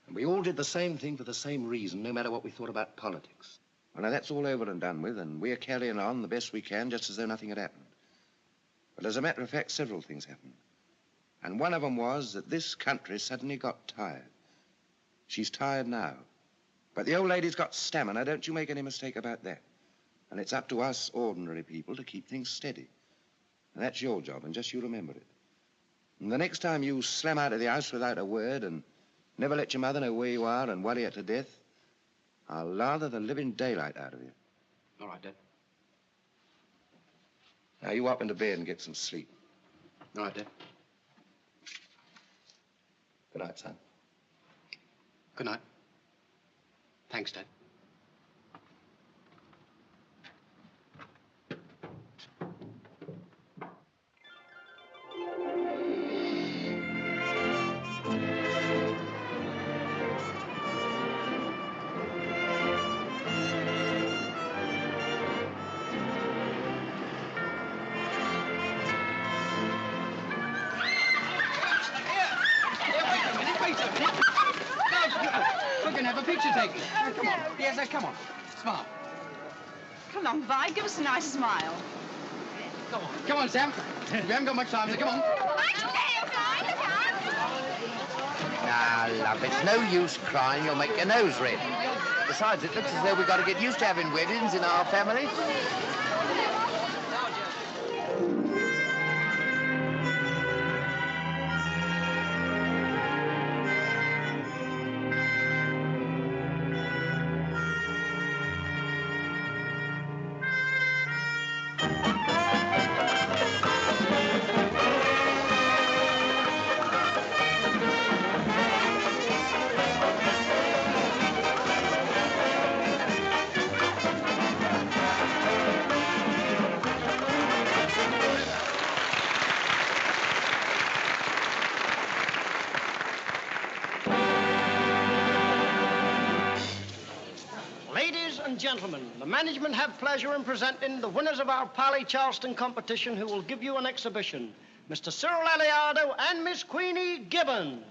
And we all did the same thing for the same reason, no matter what we thought about politics. Well, now, that's all over and done with, and we're carrying on the best we can, just as though nothing had happened. But as a matter of fact, several things happened. And one of them was that this country suddenly got tired. She's tired now. But the old lady's got stamina, don't you make any mistake about that. And it's up to us ordinary people to keep things steady. And that's your job, and just you remember it. And the next time you slam out of the house without a word and never let your mother know where you are and worry her to death, I'll lather the living daylight out of you. All right, Dad. Now, you up into bed and get some sleep. All right, Dad. Good night, son. Good night. Thanks, Dad. Come on. Yes, come on. Smile. Come on, Vi, give us a nice smile. Come on. Come on, Sam. We haven't got much time, so come on. Now, love, it's no use crying. You'll make your nose red. Besides, it looks as though we've got to get used to having weddings in our family. Gentlemen, the management have pleasure in presenting the winners of our Pally Charleston competition who will give you an exhibition. Mr. Cyril Aliado and Miss Queenie Gibbons.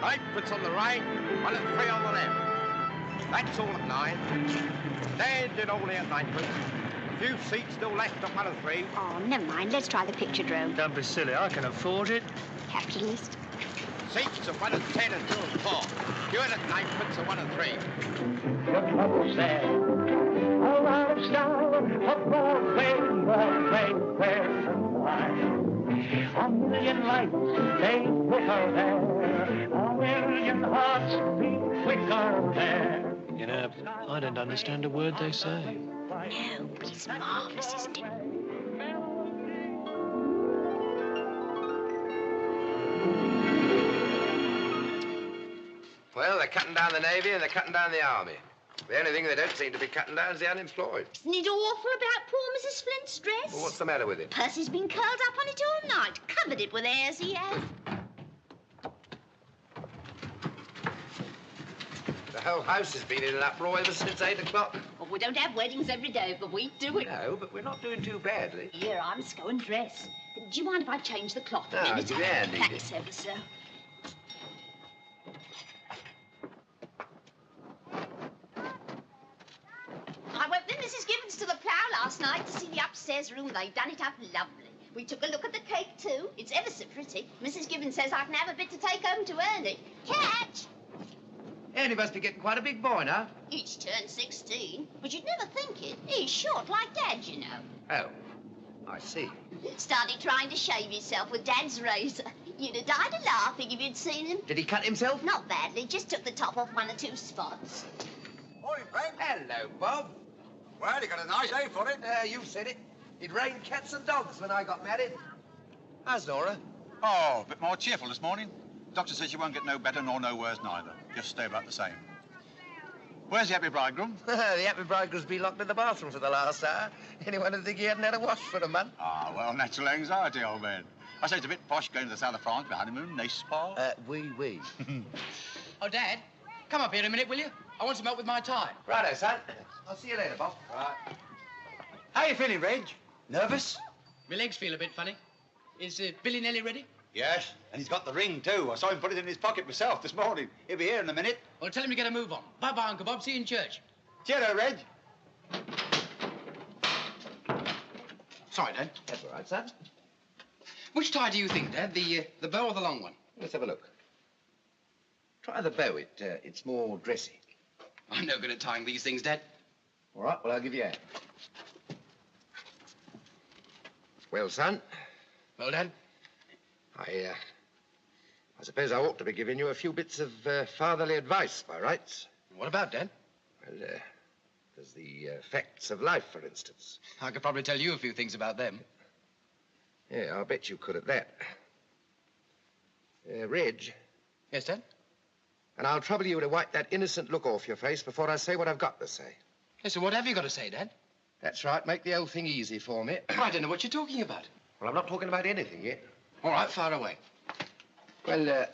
Ninepence on the right, 1 and 3 on the left. That's all at 9. Standing only at ninepence. A few seats still left at 1 and 3. Oh, never mind. Let's try the picture drone. Don't be silly. I can afford it. Capitalist. Seats at 1 and 10 and 2 and 4. Queuing at ninepence at 1 and 3. A live star, a Broadway, where and why. A million lights, they put her there. A million hearts beat quicker there. You know, I don't understand a word they say. No, but it's marvellous, isn't it? Well, the cutting down the Navy and they're cutting down the Army. The only thing they don't seem to be cutting down is the unemployed. Isn't it awful about poor Mrs. Flint's dress? Well, what's the matter with it? Percy's been curled up on it all night, covered it with hairs he has. The whole house has been in an uproar ever since 8 o'clock. Well, we don't have weddings every day of the week, do we? No, but we're not doing too badly. Here, I must go and dress. Do you mind if I change the cloth a No, minute? give me a hand, Edith. Thanks ever so. I went with Mrs. Gibbons to the Plough last night to see the upstairs room. They've done it up lovely. We took a look at the cake, too. It's ever so pretty. Mrs. Gibbons says I can have a bit to take home to Ernie. Catch! Ernie must be getting quite a big boy now. He's turned 16, but you'd never think it. He's short like Dad, you know. Oh, I see. Started trying to shave himself with Dad's razor. You'd have died of laughing if you'd seen him. Did he cut himself? Not badly, just took the top off 1 or 2 spots. Morning, Frank. Hello, Bob. Well, you got a nice day for it. You said it. It rained cats and dogs when I got married. How's Nora? Oh, a bit more cheerful this morning. Doctor says she won't get no better nor no worse neither. Just stay about the same. Where's the happy bridegroom? The happy bridegroom's been locked in the bathroom for the last hour. Anyone would think he hadn't had a wash for a month. Ah, well, natural anxiety, old man. I say it's a bit posh going to the south of France for honeymoon, n'est-ce pas? Oui. Oh, Dad, come up here a minute, will you? I want some help with my tie. Righto, son. I'll see you later, Bob. Right. How you feeling, Reg? Nervous? My legs feel a bit funny. Is Billy nearly ready? Yes, and he's got the ring, too. I saw him put it in his pocket myself this morning. He'll be here in a minute. Well, tell him to get a move on. Bye-bye, Uncle Bob. See you in church. Cheerio, Reg. Sorry, Dad. That's all right, son. Which tie do you think, Dad? The bow or the long one? Let's have a look. Try the bow. It's more dressy. I'm no good at tying these things, Dad. All right, well, I'll give you a hand. Well, son. Well, Dad? I suppose I ought to be giving you a few bits of fatherly advice, by rights. What about, Dad? Well, there's the facts of life, for instance. I could probably tell you a few things about them. Yeah, I'll bet you could at that. Reg. Yes, Dad? And I'll trouble you to wipe that innocent look off your face before I say what I've got to say. Yes, so what have you got to say, Dad? That's right. Make the whole thing easy for me. I don't know what you're talking about. Well, I'm not talking about anything yet. All right, fire away. Well,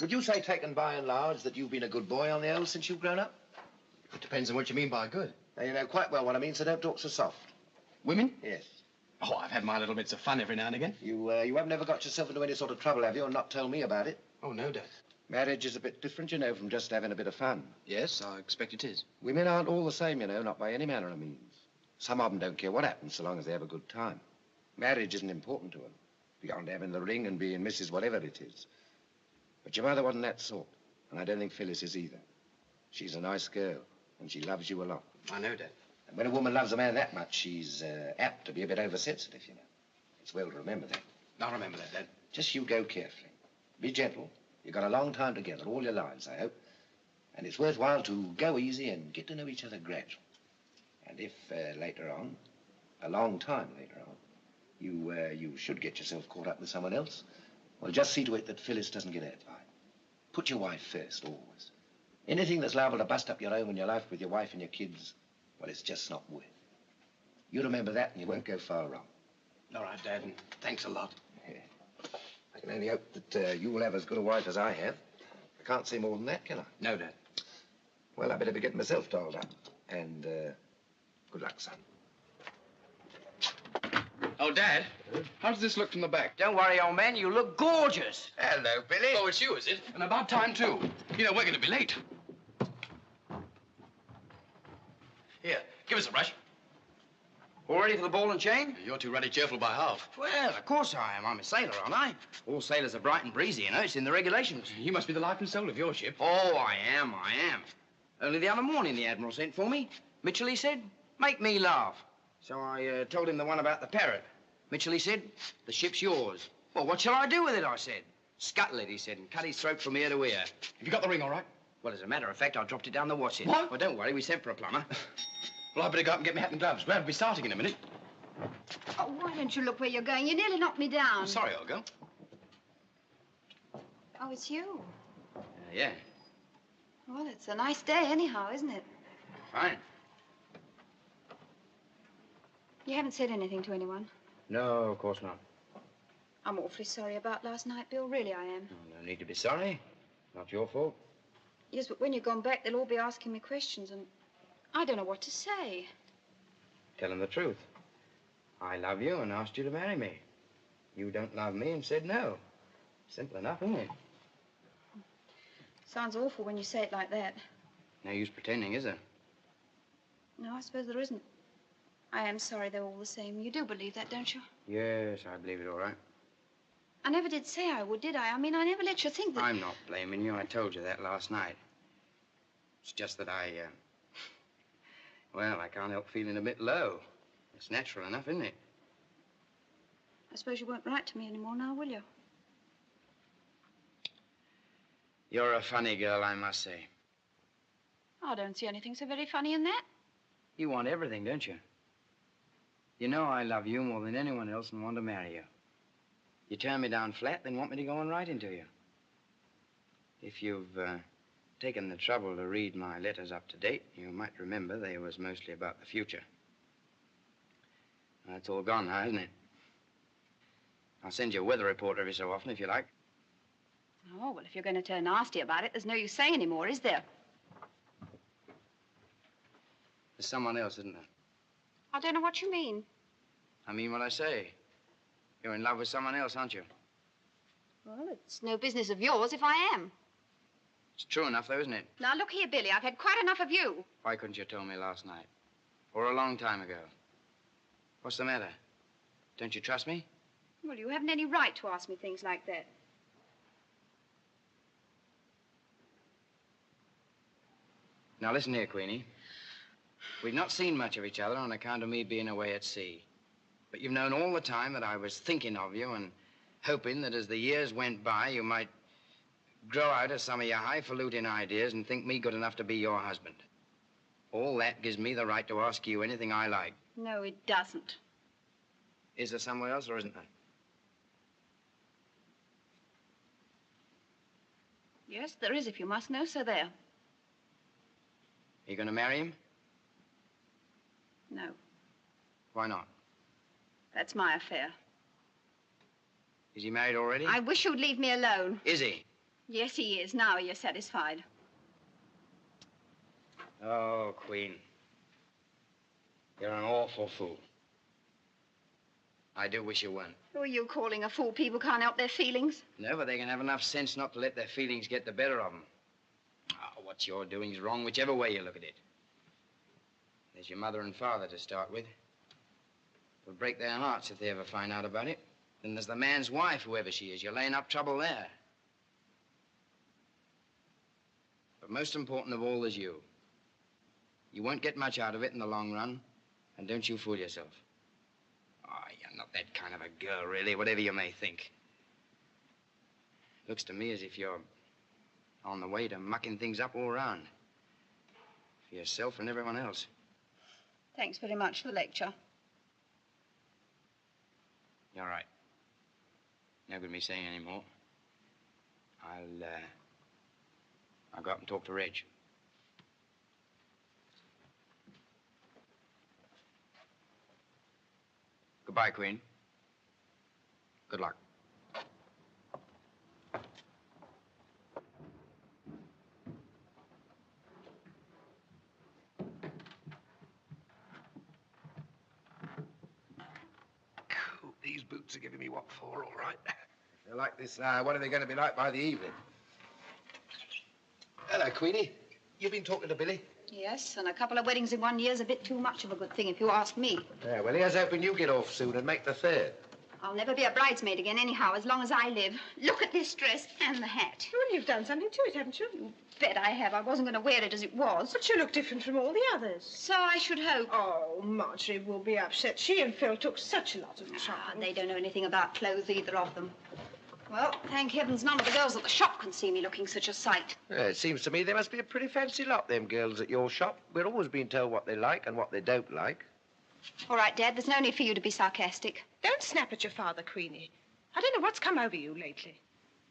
would you say, taken by and large, that you've been a good boy on the old since you've grown up? It depends on what you mean by good. Now, you know quite well what I mean, so don't talk so soft. Women? Yes. Oh, I've had my little bits of fun every now and again. You haven't ever got yourself into any sort of trouble, have you, and not told me about it? Oh, no, Dad. Marriage is a bit different, you know, from just having a bit of fun. Yes, I expect it is. Women aren't all the same, you know, not by any manner of means. Some of them don't care what happens so long as they have a good time. Marriage isn't important to them, beyond having the ring and being Mrs. whatever it is. But your mother wasn't that sort, and I don't think Phyllis is either. She's a nice girl, and she loves you a lot. I know, Dad. And when a woman loves a man that much, she's apt to be a bit oversensitive, you know. It's well to remember that. I'll remember that, Dad. Just you go carefully. Be gentle. You've got a long time together, all your lives, I hope. And it's worthwhile to go easy and get to know each other gradually. And if later on, a long time later on, you should get yourself caught up with someone else, well, just see to it that Phyllis doesn't get hurt by it. Put your wife first, always. Anything that's liable to bust up your home and your life with your wife and your kids, well, it's just not worth it. You remember that and you won't go far wrong. All right, Dad, and thanks a lot. Yeah. I can only hope that you will have as good a wife as I have. I can't say more than that, can I? No, Dad. Well, I better be getting myself dolled up. And good luck, son. Oh, Dad, how does this look from the back? Don't worry, old man. You look gorgeous. Hello, Billy. Oh, it's you, is it? And about time, too. You know, we're going to be late. Here, give us a brush. All ready for the ball and chain? You're too ruddy cheerful by half. Well, of course I am. I'm a sailor, aren't I? All sailors are bright and breezy, you know. It's in the regulations. You must be the life and soul of your ship. Oh, I am. Only the other morning the Admiral sent for me. Mitchell, he said, make me laugh. So I told him the one about the parrot. Mitchell, he said, the ship's yours. Well, what shall I do with it, I said. Scuttle it, he said, and cut his throat from ear to ear. Have you got the ring all right? Well, as a matter of fact, I dropped it down the what's it. What? Well, don't worry, we sent for a plumber. Well, I'd better go up and get my hat and gloves. Glad to be starting in a minute. Oh, why don't you look where you're going? You nearly knocked me down. I'm sorry, old girl. Oh, it's you. Yeah. Well, it's a nice day anyhow, isn't it? Fine. You haven't said anything to anyone? No, of course not. I'm awfully sorry about last night, Bill. Really, I am. No need to be sorry. Not your fault. Yes, but when you've gone back, they'll all be asking me questions, and I don't know what to say. Tell them the truth. I love you and asked you to marry me. You don't love me and said no. Simple enough, isn't it? Sounds awful when you say it like that. No use pretending, is there? No, I suppose there isn't. I am sorry they're all the same. You do believe that, don't you? Yes, I believe it all right. I never did say I would, did I? I mean, I never let you think that... I'm not blaming you. I told you that last night. It's just that well, I can't help feeling a bit low. It's natural enough, isn't it? I suppose you won't write to me anymore now, will you? You're a funny girl, I must say. I don't see anything so very funny in that. You want everything, don't you? You know I love you more than anyone else and want to marry you. You turn me down flat, then want me to go on writing to you. If you've taken the trouble to read my letters up to date, you might remember they was mostly about the future. That's all gone now, isn't it? I'll send you a weather report every so often if you like. Oh, well, if you're going to turn nasty about it, there's no use saying any more, is there? There's someone else, isn't there? I don't know what you mean. I mean what I say. You're in love with someone else, aren't you? Well, it's no business of yours if I am. It's true enough, though, isn't it? Now, look here, Billy, I've had quite enough of you. Why couldn't you tell me last night? Or a long time ago? What's the matter? Don't you trust me? Well, you haven't any right to ask me things like that. Now, listen here, Queenie. We've not seen much of each other on account of me being away at sea. But you've known all the time that I was thinking of you and hoping that as the years went by, you might grow out of some of your highfalutin ideas and think me good enough to be your husband. All that gives me the right to ask you anything I like. No, it doesn't. Is there somewhere else or isn't there? Yes, there is, if you must know, so there. Are you going to marry him? No, Why not? that's my affair. Is he married already? I wish you'd leave me alone. Is he? Yes, he is. Now are you satisfied? Oh, Queen. You're an awful fool. I do wish you weren't. Who are you calling a fool? People can't help their feelings. No, but they can have enough sense not to let their feelings get the better of them. Oh, what you're doing is wrong, whichever way you look at it. There's your mother and father to start with. It'll break their hearts if they ever find out about it. Then there's the man's wife, whoever she is. You're laying up trouble there. But most important of all is you. You won't get much out of it in the long run, and don't you fool yourself. Oh, you're not that kind of a girl, really, whatever you may think. Looks to me as if you're on the way to mucking things up all around. For yourself and everyone else. Thanks very much for the lecture. You're right. No good me saying any more. I'll go up and talk to Reg. Goodbye, Queen. Good luck. These boots are giving me what for, all right. If they're like this now, what are they going to be like by the evening? Hello, Queenie. You been talking to Billy? Yes, and a couple of weddings in 1 year is a bit too much of a good thing, if you ask me. Yeah, well, here's hoping you get off soon and make the third. I'll never be a bridesmaid again anyhow, as long as I live. Look at this dress and the hat. Well, you've done something to it, haven't you? You bet I have. I wasn't going to wear it as it was. But you look different from all the others. So I should hope. Oh, Marjorie will be upset. She and Phil took such a lot of trouble. They don't know anything about clothes, either of them. Well, thank heavens none of the girls at the shop can see me looking such a sight. Yeah, it seems to me they must be a pretty fancy lot, them girls at your shop. We're always being told what they like and what they don't like. All right, Dad, there's no need for you to be sarcastic. Don't snap at your father, Queenie. I don't know what's come over you lately.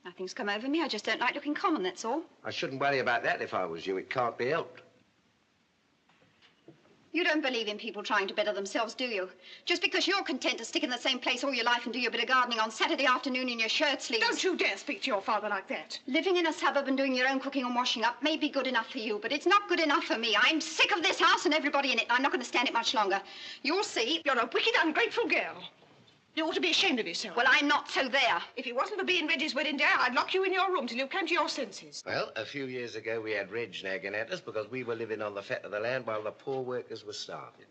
Nothing's come over me. I just don't like looking common, that's all. I shouldn't worry about that if I was you. It can't be helped. You don't believe in people trying to better themselves, do you? Just because you're content to stick in the same place all your life and do your bit of gardening on Saturday afternoon in your shirt sleeves. Don't you dare speak to your father like that. Living in a suburb and doing your own cooking and washing up may be good enough for you, but it's not good enough for me. I'm sick of this house and everybody in it. I'm not going to stand it much longer. You'll see. You're a wicked, ungrateful girl. You ought to be ashamed of yourself. Well, I'm not so there. If it wasn't for being Reggie's wedding day, I'd lock you in your room till you came to your senses. Well, a few years ago, we had Reg nagging at us because we were living on the fat of the land while the poor workers were starving.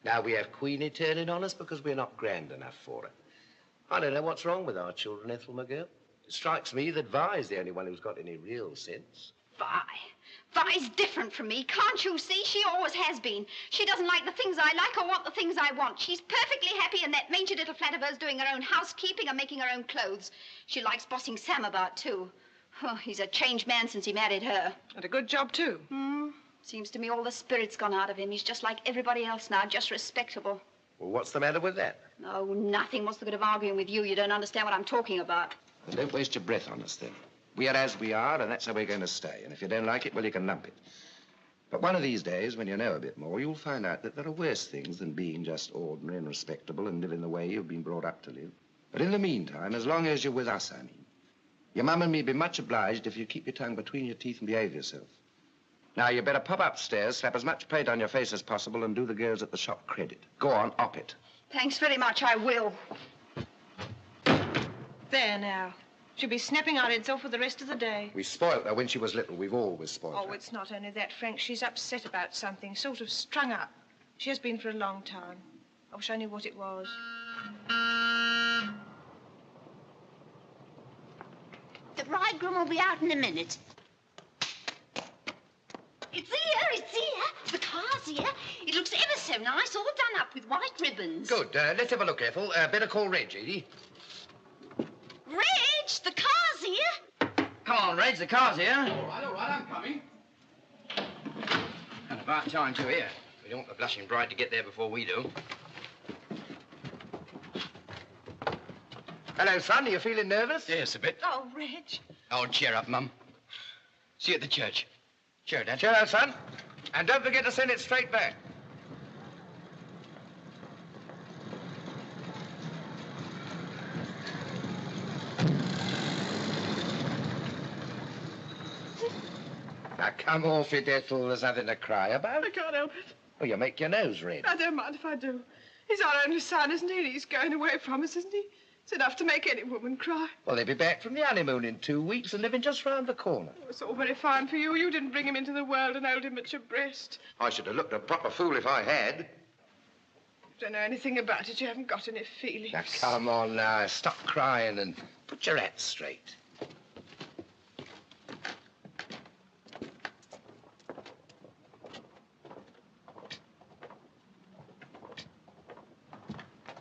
Now we have Queenie turning on us because we're not grand enough for her. I don't know what's wrong with our children, Ethel, my girl. It strikes me that Vi's the only one who's got any real sense. Vi's different from me, can't you see? She always has been. She doesn't like the things I like or want the things I want. She's perfectly happy in that mangy little flat of hers doing her own housekeeping and making her own clothes. She likes bossing Sam about, too. Oh, he's a changed man since he married her. And a good job, too. Seems to me all the spirit's gone out of him. He's just like everybody else now, just respectable. Well, what's the matter with that? Oh, nothing. What's the good of arguing with you? You don't understand what I'm talking about. Well, don't waste your breath on us, then. We are as we are, and that's how we're going to stay. And if you don't like it, well, you can lump it. But one of these days, when you know a bit more, you'll find out that there are worse things than being just ordinary and respectable and living the way you've been brought up to live. But in the meantime, as long as you're with us, I mean, your mum and me'd be much obliged if you keep your tongue between your teeth and behave yourself. Now, you better pop upstairs, slap as much paint on your face as possible, and do the girls at the shop credit. Go on, op it. Thanks very much, I will. There now. She'll be snapping our heads off for the rest of the day. We spoilt her when she was little. We've always spoilt Oh, her. it's not only that, Frank. She's upset about something, sort of strung up. She has been for a long time. I wish I knew what it was. The bridegroom will be out in a minute. It's here. The car's here. It looks ever so nice, all done up with white ribbons. Good. Let's have a look, Ethel. Better call Reg, Edie. Reg, the car's here. Come on, Reg, the car's here. All right, I'm coming. And about time, too, here. We don't want the blushing bride to get there before we do. Hello, son. Are you feeling nervous? Yes, a bit. Oh, Reg. Oh, cheer up, Mum. See you at the church. Cheer, Dad. Cheer, son. And don't forget to send it straight back. Now, come off it, Ethel. There's nothing to cry about. I can't help it. Oh, you make your nose red. I don't mind if I do. He's our only son, isn't he? And he's going away from us, isn't he? It's enough to make any woman cry. Well, they'll be back from the honeymoon in 2 weeks and living just round the corner. Oh, it's all very fine for you. You didn't bring him into the world and hold him at your breast. I should have looked a proper fool if I had. You don't know anything about it. You haven't got any feelings. Now, come on now. Stop crying and put your hat straight.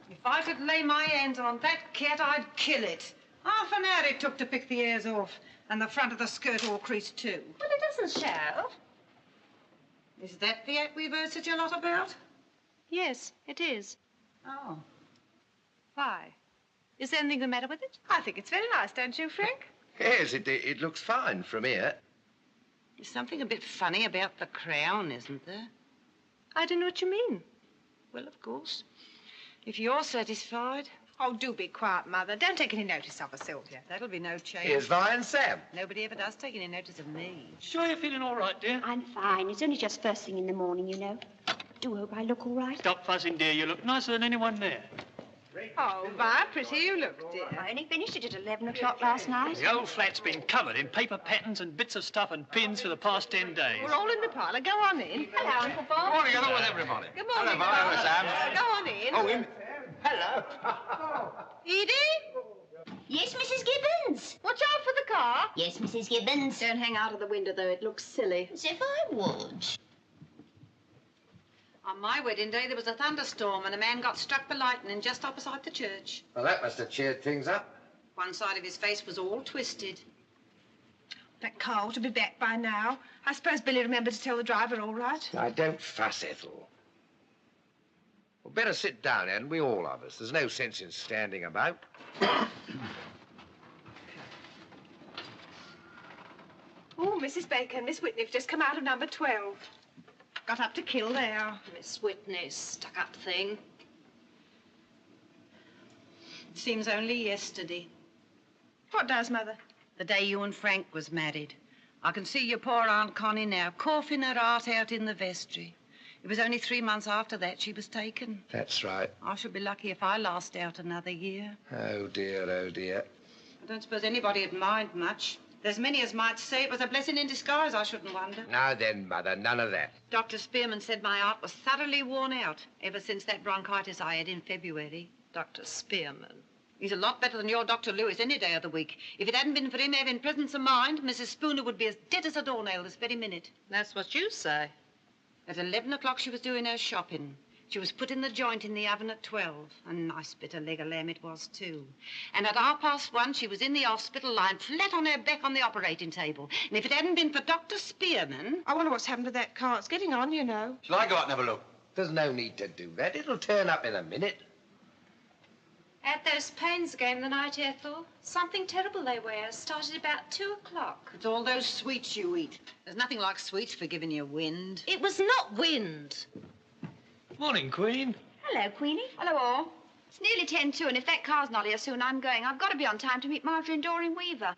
If I could lay my hands on that cat, I'd kill it. Half an hour it took to pick the ears off, and the front of the skirt all creased too. Well, it doesn't show. Is that the act we've heard such a lot about? Yes, it is. Oh. Why? Is there anything the matter with it? I think it's very nice, don't you, Frank? Yes, it looks fine from here. There's something a bit funny about the crown, isn't there? I don't know what you mean. Well, of course. If you're satisfied. Oh, do be quiet, Mother. Don't take any notice of us, Sylvia. That'll be no change. Here's Vi and Sam. Nobody ever does take any notice of me. Sure you're feeling all right, dear? I'm fine. It's only just first thing in the morning, you know. Do hope I look all right. Stop fussing, dear. You look nicer than anyone there. Oh, Vi, pretty you look, dear. I only finished it at 11 o'clock last night. The old flat's been covered in paper patterns and bits of stuff and pins for the past 10 days. We're all in the parlour. Go on in. Hello, Uncle Bob. Good morning, hello with everybody. Good morning. Hello, Vi. Hello, Sam. Go on in. Oh, him. Hello. Edie? Yes, Mrs. Gibbons. Watch out for the car. Yes, Mrs. Gibbons. Don't hang out of the window, though. It looks silly. As if I would. On my wedding day, there was a thunderstorm and a man got struck by lightning just opposite the church. Well, that must have cheered things up. One side of his face was all twisted. That car ought to be back by now. I suppose Billy remembered to tell the driver all right. Now, don't fuss, Ethel. Well, better sit down, hadn't we, all of us? There's no sense in standing about. Oh, Mrs. Baker and Miss Whitney have just come out of number 12. Got up to kill there. Miss Whitney, stuck-up thing. It seems only yesterday. What does, Mother? The day you and Frank was married. I can see your poor Aunt Connie now, coughing her heart out in the vestry. It was only 3 months after that she was taken. That's right. I should be lucky if I last out another year. Oh, dear, oh, dear. I don't suppose anybody'd mind much. There's many as might say it was a blessing in disguise, I shouldn't wonder. Now then, Mother, none of that. Dr. Spearman said my aunt was thoroughly worn out ever since that bronchitis I had in February. Dr. Spearman. He's a lot better than your Dr. Lewis any day of the week. If it hadn't been for him having presence of mind, Mrs. Spooner would be as dead as a doornail this very minute. That's what you say. At 11 o'clock she was doing her shopping. She was putting the joint in the oven at 12. A nice bit of leg of lamb it was, too. And at 1:30 she was in the hospital lying flat on her back on the operating table. And if it hadn't been for Dr. Spearman... I wonder what's happened to that car. It's getting on, you know. Shall I go out and have a look? There's no need to do that. It'll turn up in a minute. Had those pains again the night, Ethel. Something terrible they were. Started about 2 o'clock. It's all those sweets you eat. There's nothing like sweets for giving you wind. It was not wind. Morning, Queen. Hello, Queenie. Hello, all. It's nearly 10 to, and if that car's not here soon, I'm going. I've got to be on time to meet Marjorie and Doreen Weaver.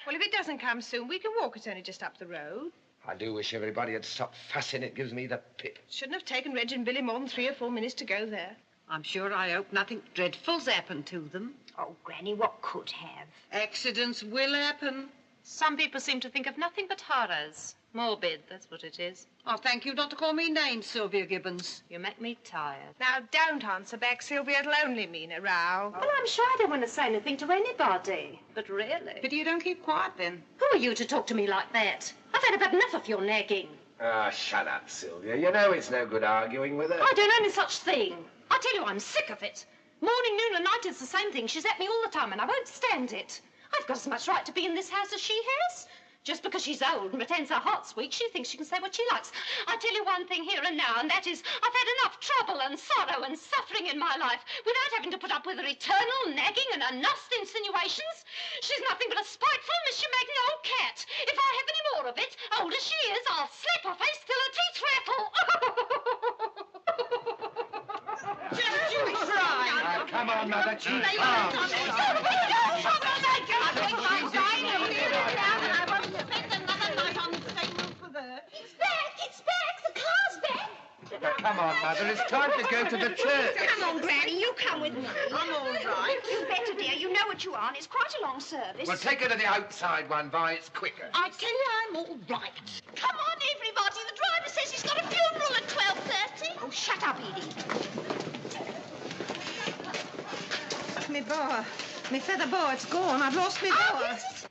Well, if it doesn't come soon, we can walk. It's only just up the road. I do wish everybody had stopped fussing. It gives me the pip. Shouldn't have taken Reg and Billy more than 3 or 4 minutes to go there. I'm sure I hope nothing dreadful's happened to them. Oh, Granny, what could have? Accidents will happen. Some people seem to think of nothing but horrors. Morbid, that's what it is. Oh, thank you not to call me names, Sylvia Gibbons. You make me tired. Now, don't answer back, Sylvia. It'll only mean a row. Well, I'm sure I don't want to say anything to anybody. But really... But you don't keep quiet, then. Who are you to talk to me like that? I've had about enough of your nagging. Ah, shut up, Sylvia. You know it's no good arguing with her. I don't know any such thing. I tell you, I'm sick of it. Morning, noon, and night is the same thing. She's at me all the time, and I won't stand it. I've got as much right to be in this house as she has. Just because she's old and pretends her heart's weak, she thinks she can say what she likes. I tell you one thing here and now, and that is I've had enough trouble and sorrow and suffering in my life without having to put up with her eternal nagging and her nasty insinuations. She's nothing but a spiteful, mischief-making old cat. If I have any more of it, old as she is, I'll slap her face till her teeth rattle. Just you try. Now, come on, Mother. Keep It's back! The car's back! Now, come on, Mother. It's time to go to the church. Come on, Granny, you come with me. I'm all right. You better, dear. You know what you are, and it's quite a long service. Well, take her to the outside one, Vi. It's quicker. I tell you, I'm all right. Come on, everybody. The driver says he's got a funeral at 12:30. Oh, shut up, Edie. Me boa. Me feather boa, it's gone. I've lost me boa. Oh, yes, it's...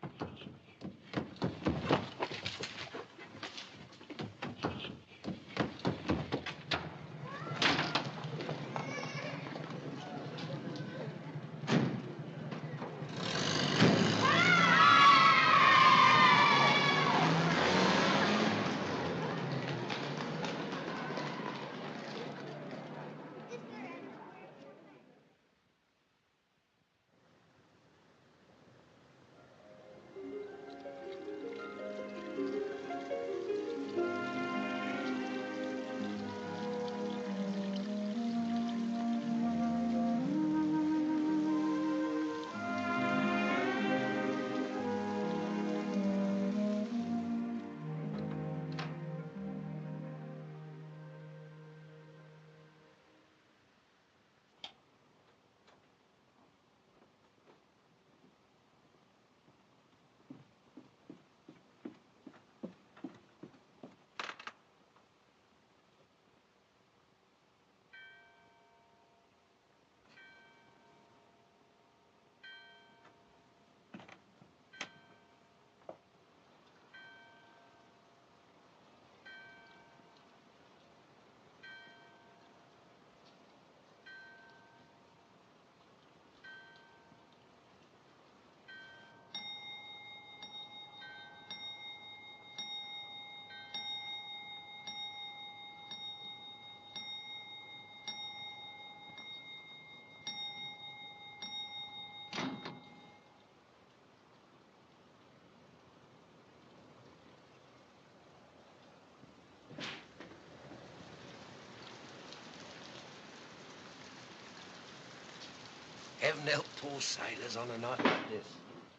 Heaven help poor sailors on a night like this.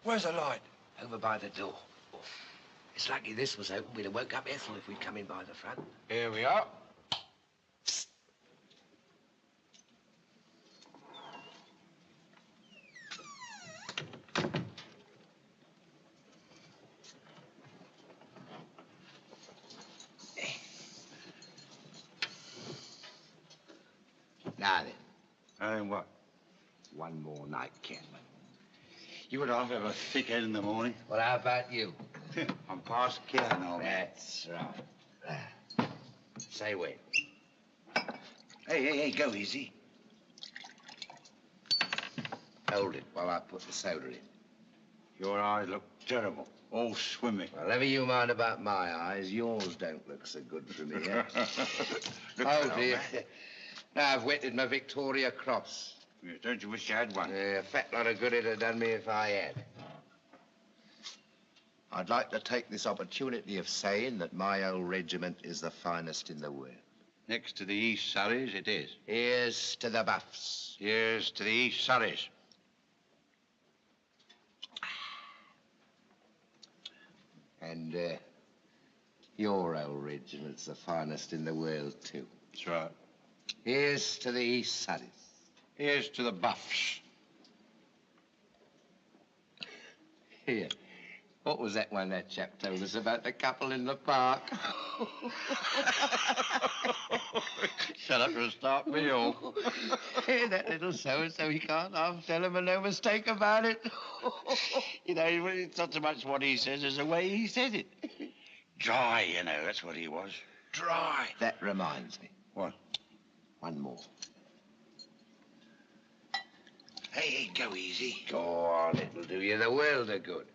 Where's the light? Over by the door. It's lucky this was open. We'd have woke up Ethel if we'd come in by the front. Here we are. Now then. And what? One more night, Ken. You and I have a thick head in the morning. Well, how about you? I'm past care now. That's right. Say when. Hey, go easy. Hold it while I put the soda in. Your eyes look terrible. All swimming. Well, never you mind about my eyes. Yours don't look so good for me, eh? Oh, dear. Now I've wetted my Victoria Cross. Yes, don't you wish you had one? Yeah, a fat lot of good it'd have done me if I had. I'd like to take this opportunity of saying that my old regiment is the finest in the world. Next to the East Surreys, it is. Here's to the Buffs. Here's to the East Surreys. And your old regiment's the finest in the world, too. That's right. Here's to the East Surreys. Here's to the Buffs. Here. What was that one that chap told us about the couple in the park? Shut up and start me all. Hey, that little so-and-so, he can't half tell him and no mistake about it. You know, it's not so much what he says as the way he says it. Dry, you know, that's what he was. Dry. That reminds me. What? One more. Hey, go easy. Go on, it'll do you the world of good.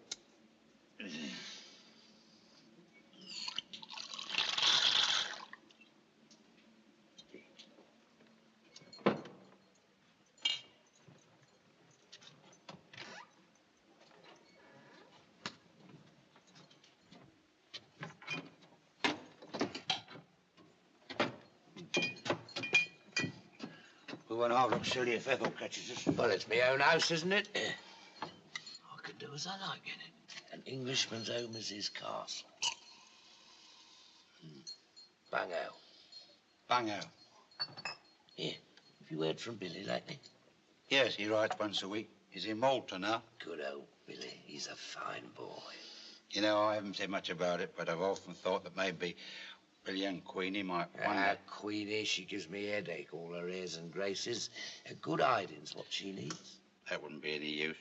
We won't half look silly if Ethel catches us. Well, it's my own house, isn't it? I can do as I like in it. An Englishman's home is his castle. Bungo. Bungo. Here, have you heard from Billy lately? Yes, he writes once a week. He's in Malta now. Good old Billy. He's a fine boy. You know, I haven't said much about it, but I've often thought that maybe Billy and Queenie might wonder. Queenie, she gives me a headache, all her airs and graces. A good hiding's what she needs. That wouldn't be any use.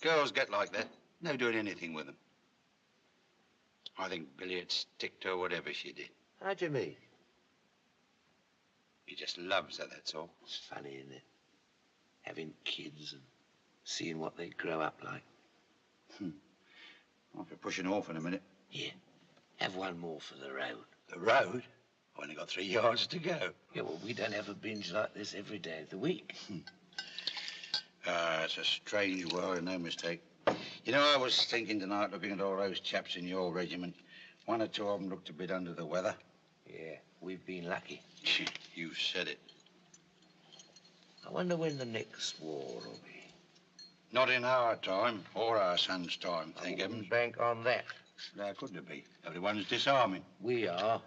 Girls get like that. No doing anything with them. I think Billy'd stick to her whatever she did. How do you mean? He just loves her, that's all. It's funny, isn't it? Having kids and seeing what they grow up like. I'll be pushing off in a minute. Here, have one more for the road. The road? I've only got 3 yards to go. Yeah, well, we don't have a binge like this every day of the week. It's a strange world, no mistake. You know, I was thinking tonight, looking at all those chaps in your regiment, one or two of them looked a bit under the weather. Yeah, we've been lucky. You said it. I wonder when the next war will be. Not in our time, or our son's time, thank heavens. Bank on that. How couldn't it be? Everyone's disarming. We are.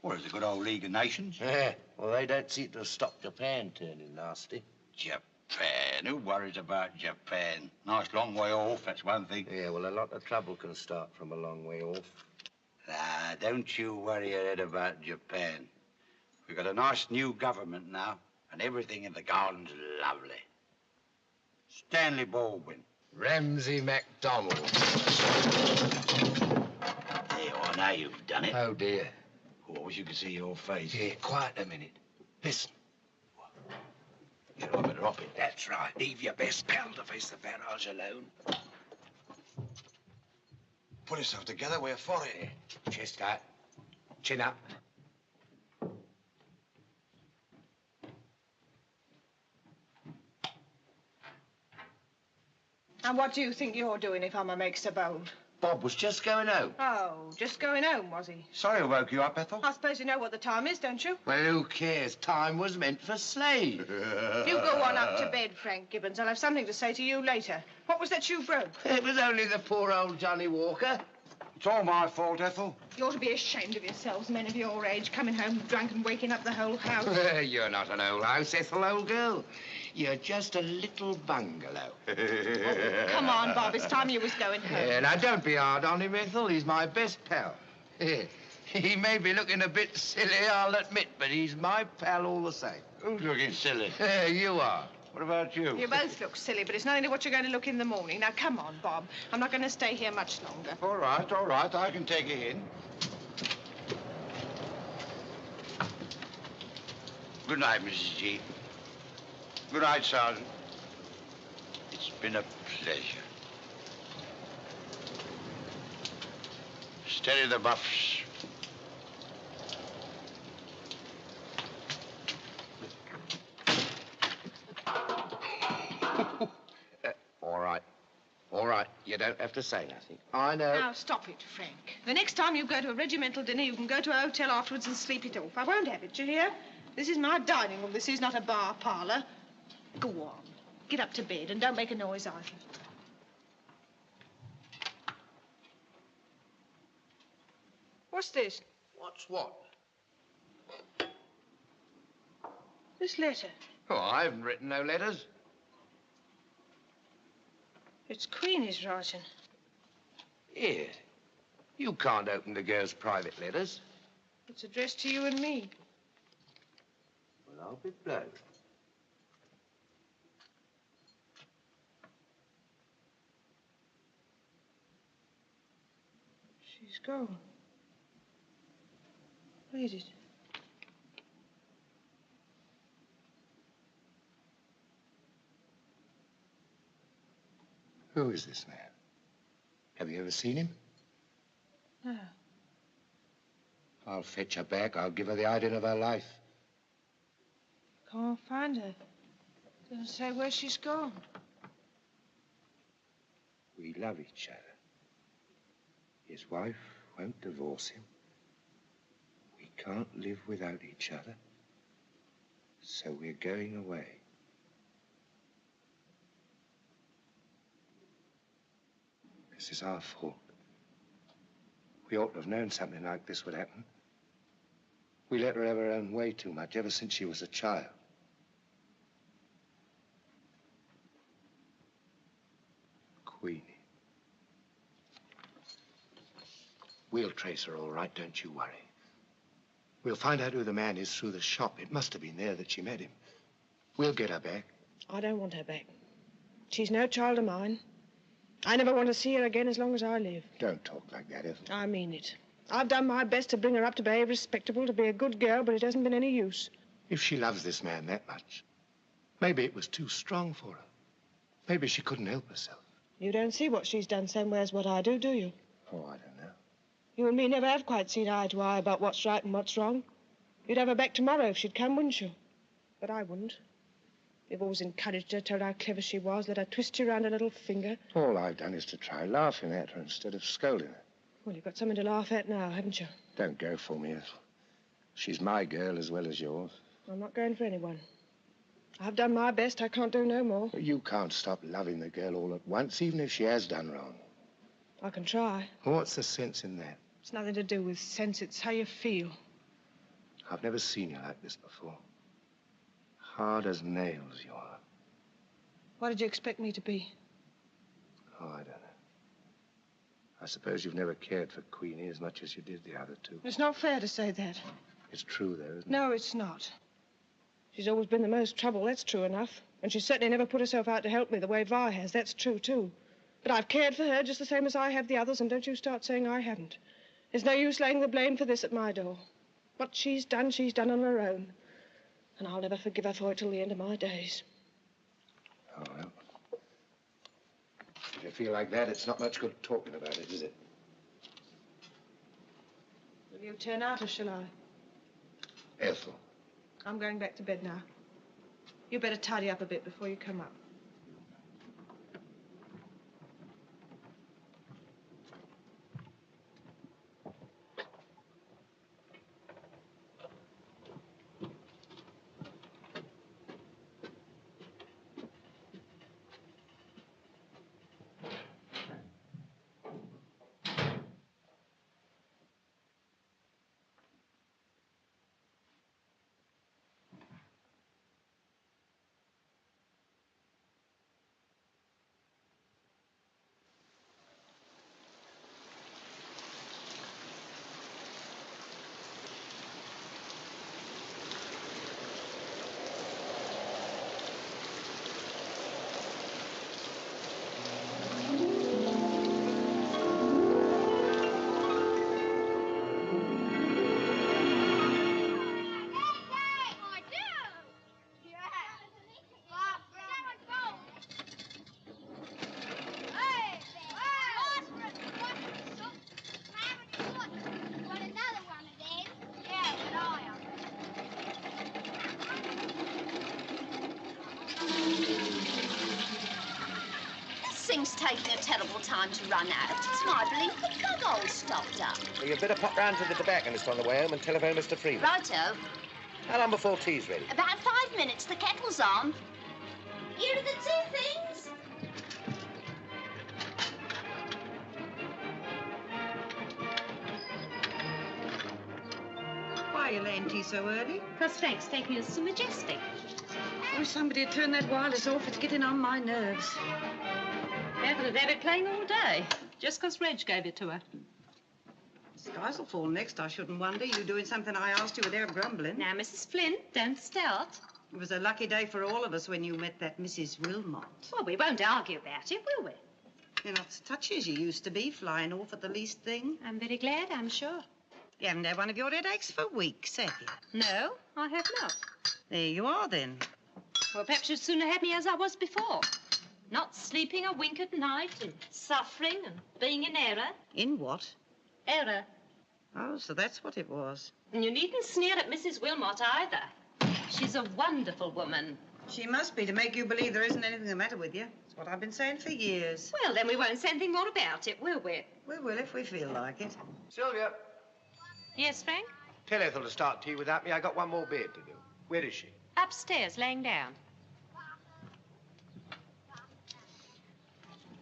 Well, there's a good old League of Nations. Yeah, well, they don't seem to have stopped Japan turning nasty. Japan? Who worries about Japan? Nice long way off, that's one thing. Yeah, well, a lot of trouble can start from a long way off. Don't you worry your head about Japan. We've got a nice new government now, and everything in the garden's lovely. Stanley Baldwin. Ramsay MacDonald. There you are, now you've done it. Oh, dear. Oh, I wish you could see your face. Yeah, quiet a minute. Listen. Yeah, I better off it. That's right. Leave your best pal to face the barrage alone. Pull yourself together, we're for it. Chest out. Chin up. And what do you think you're doing if I'm a make so bold? Bob was just going home. Oh, just going home, was he? Sorry I woke you up, Ethel. I suppose you know what the time is, don't you? Well, who cares? Time was meant for slaves. You go on up to bed, Frank Gibbons. I'll have something to say to you later. What was that you broke? It was only the poor old Johnny Walker. It's all my fault, Ethel. You ought to be ashamed of yourselves, men of your age, coming home drunk and waking up the whole house. You're not an old house, Ethel, old girl. You're just a little bungalow. Oh, come on, Bob. It's time you was going home. Yeah, now, don't be hard on him, Ethel. He's my best pal. He may be looking a bit silly, I'll admit, but he's my pal all the same. Who's looking silly? You are. What about you? You both look silly, but it's nothing to what you're going to look in the morning. Now, come on, Bob. I'm not going to stay here much longer. All right. I can take you in. Good night, Mrs. G. Good night, Sergeant. It's been a pleasure. Steady the buffs. All right. You don't have to say nothing. I know. Now, stop it, Frank. The next time you go to a regimental dinner, you can go to a hotel afterwards and sleep it off. I won't have it, do you hear? This is my dining room. This is not a bar parlour. Go on. Get up to bed and don't make a noise either. What's this? What's what? This letter. Oh, I haven't written no letters. It's Queenie's writing. Here. You can't open the girl's private letters. It's addressed to you and me. Well, I'll be blowed. She's gone. Read it. Who is this man? Have you ever seen him? No. I'll fetch her back. I'll give her the idea of her life. Can't find her. Doesn't say where she's gone. We love each other. His wife won't divorce him. We can't live without each other. So we're going away. This is our fault. We ought to have known something like this would happen. We let her have her own way too much ever since she was a child. Queenie. We'll trace her all right, don't you worry. We'll find out who the man is through the shop. It must have been there that she met him. We'll get her back. I don't want her back. She's no child of mine. I never want to see her again as long as I live. Don't talk like that, Ethel. I mean it. I've done my best to bring her up to behave respectable, to be a good girl, but it hasn't been any use. If she loves this man that much, maybe it was too strong for her. Maybe she couldn't help herself. You don't see what she's done same way as what I do you? Oh, I don't know. You and me never have quite seen eye to eye about what's right and what's wrong. You'd have her back tomorrow if she'd come, wouldn't you? But I wouldn't. You've always encouraged her, told her how clever she was, let her twist you round her little finger. All I've done is to try laughing at her instead of scolding her. Well, you've got something to laugh at now, haven't you? Don't go for me, Ethel. She's my girl as well as yours. I'm not going for anyone. I've done my best. I can't do no more. You can't stop loving the girl all at once, even if she has done wrong. I can try. What's the sense in that? It's nothing to do with sense. It's how you feel. I've never seen you like this before. Hard as nails you are. What did you expect me to be? Oh, I don't know. I suppose you've never cared for Queenie as much as you did the other two. It's not fair to say that. It's true, though, isn't it? No, it's not. She's always been the most trouble. That's true enough. And she's certainly never put herself out to help me the way Vi has. That's true, too. But I've cared for her just the same as I have the others, and don't you start saying I haven't. There's no use laying the blame for this at my door. What she's done on her own. And I'll never forgive her for it till the end of my days. Oh, well. If you feel like that, it's not much good talking about it, is it? Will you turn out or shall I? Ethel. I'm going back to bed now. You better tidy up a bit before you come up. taking a terrible time to run out. It's my blinking plug all stopped up. Well, you'd better pop round to the tobacconist on the way home and telephone Mr. Freeman. Righto. How long before tea's ready? About 5 minutes. The kettle's on. Here are the tea things. Why are you laying tea so early? Because Frank's taking us to Majestic. I wish somebody had turned that wireless off. It's getting on my nerves. Evan would have it playing all day, just because Reg gave it to her. Skies will fall next, I shouldn't wonder. You doing something I asked you without grumbling. Now, Mrs. Flint, don't start. It was a lucky day for all of us when you met that Mrs. Wilmot. Well, we won't argue about it, will we? You're not as touchy as you used to be, flying off at the least thing. I'm very glad, I'm sure. You haven't had one of your headaches for weeks, have you? No, I have not. There you are, then. Well, perhaps you'd sooner have me as I was before. Not sleeping a wink at night and suffering and being in error. In what? Error. Oh, so that's what it was. And you needn't sneer at Mrs. Wilmot either. She's a wonderful woman. She must be to make you believe there isn't anything the matter with you. It's what I've been saying for years. Well, then we won't say anything more about it, will we? We will if we feel like it. Sylvia, Yes, Frank? tell Ethel to start tea without me. I got one more bed to do. Where is she? Upstairs, laying down.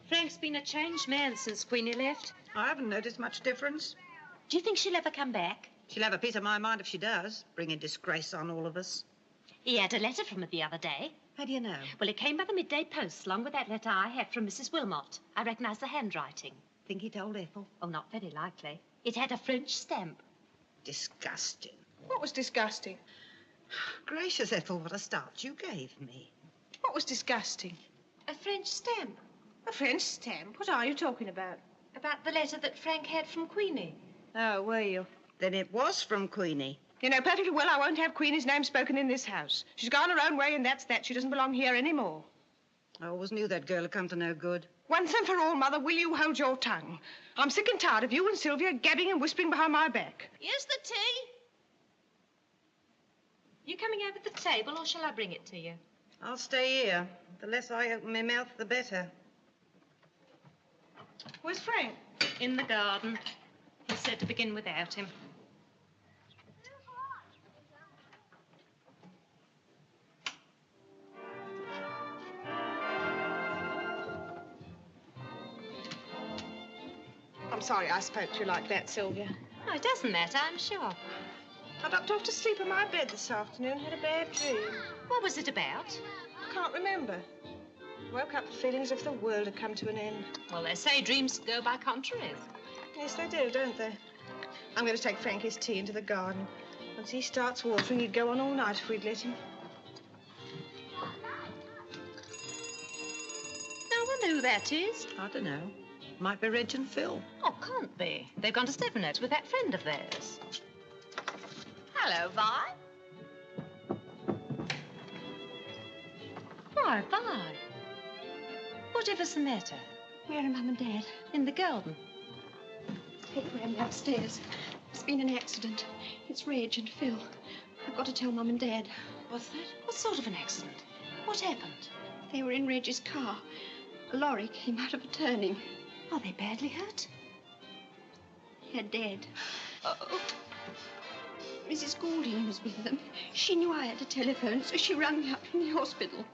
Frank's been a changed man since Queenie left. I haven't noticed much difference. Do you think she'll ever come back? She'll have a piece of my mind if she does, bringing disgrace on all of us. He had a letter from her the other day. How do you know? Well, it came by the midday post, along with that letter I had from Mrs. Wilmot. I recognise the handwriting. Think he told Ethel? Oh, not very likely. It had a French stamp. Disgusting. What was disgusting? Gracious, Ethel, what a start you gave me. What was disgusting? A French stamp. A French stamp? What are you talking about? About the letter that Frank had from Queenie. Oh, were you? Then it was from Queenie. You know perfectly well I won't have Queenie's name spoken in this house. She's gone her own way, and that's that. She doesn't belong here anymore. I always knew that girl had come to no good. Once and for all, Mother, will you hold your tongue? I'm sick and tired of you and Sylvia gabbing and whispering behind my back. Here's the tea. You coming over the table, or shall I bring it to you? I'll stay here. The less I open my mouth, the better. Where's Frank? In the garden. He said to begin without him. I'm sorry I spoke to you like that, Sylvia. Oh, it doesn't matter, I'm sure. I dropped off to sleep in my bed this afternoon, had a bad dream. What was it about? I can't remember. Woke up with feelings as if the world had come to an end. Well, they say dreams go by contraries. Yes, they do, don't they? I'm going to take Frank his tea into the garden. Once he starts watering, he'd go on all night if we'd let him. I wonder who that is. I don't know. Might be Reg and Phil. Oh, can't be. They've gone to Stephano's with that friend of theirs. Hello, Vi. Why, Vi? Whatever's the matter? Where are Mum and Dad? In the garden. Pete ran me upstairs. There's been an accident. It's Reg and Phil. I've got to tell Mum and Dad. What's that? What sort of an accident? What happened? They were in Reg's car. A lorry came out of a turning. Are they badly hurt? They're dead. Oh. Mrs. Goulding was with them. She knew I had a telephone, so she rang me up from the hospital.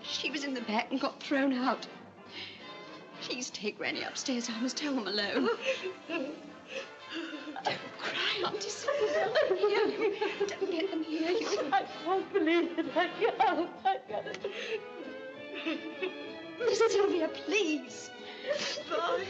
She was in the back and got thrown out. Please take Granny upstairs. I must tell them alone. Don't cry, Auntie Sylvia. They'll hear you. Don't let them hear you. I can't believe it. I can't. I gotta. Miss Sylvia, please. Bye.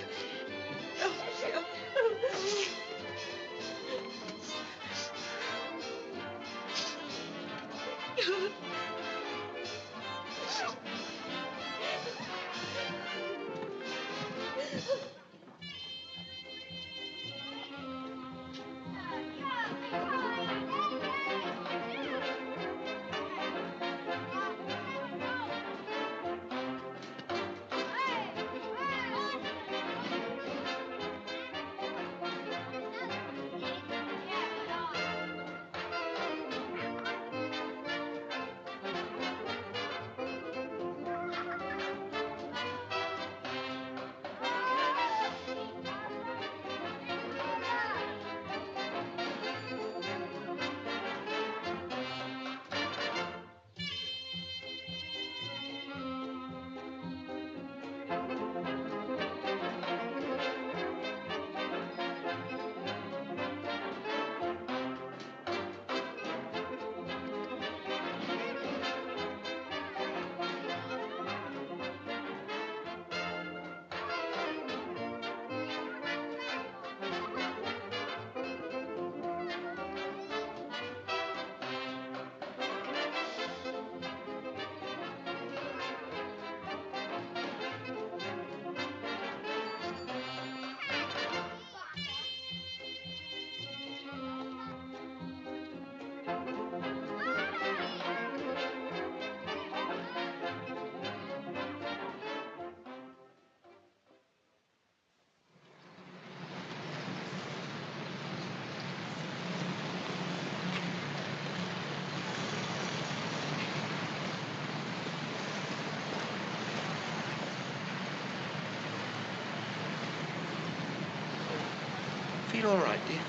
feel all right, dear?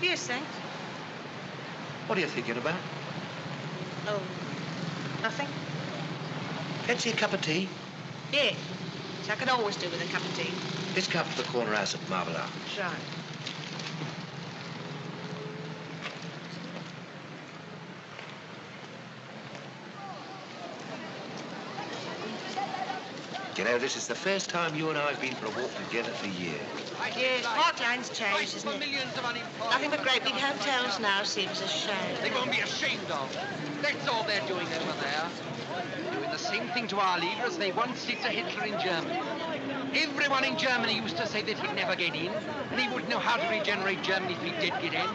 Yes, thanks. What are you thinking about? Oh, nothing. Fancy a cup of tea? Yeah, which I could always do with a cup of tea. Let's come up to the corner house at Marble Arch. Right. You know, this is the first time you and I have been for a walk together for years. Yes, Parkline's changed, isn't it? Nothing but great big hotels now, seems a shame. They won't be ashamed of. That's all they're doing over there. Doing the same thing to our leader as they once did to Hitler in Germany. Everyone in Germany used to say that he'd never get in, and he wouldn't know how to regenerate Germany if he did get in.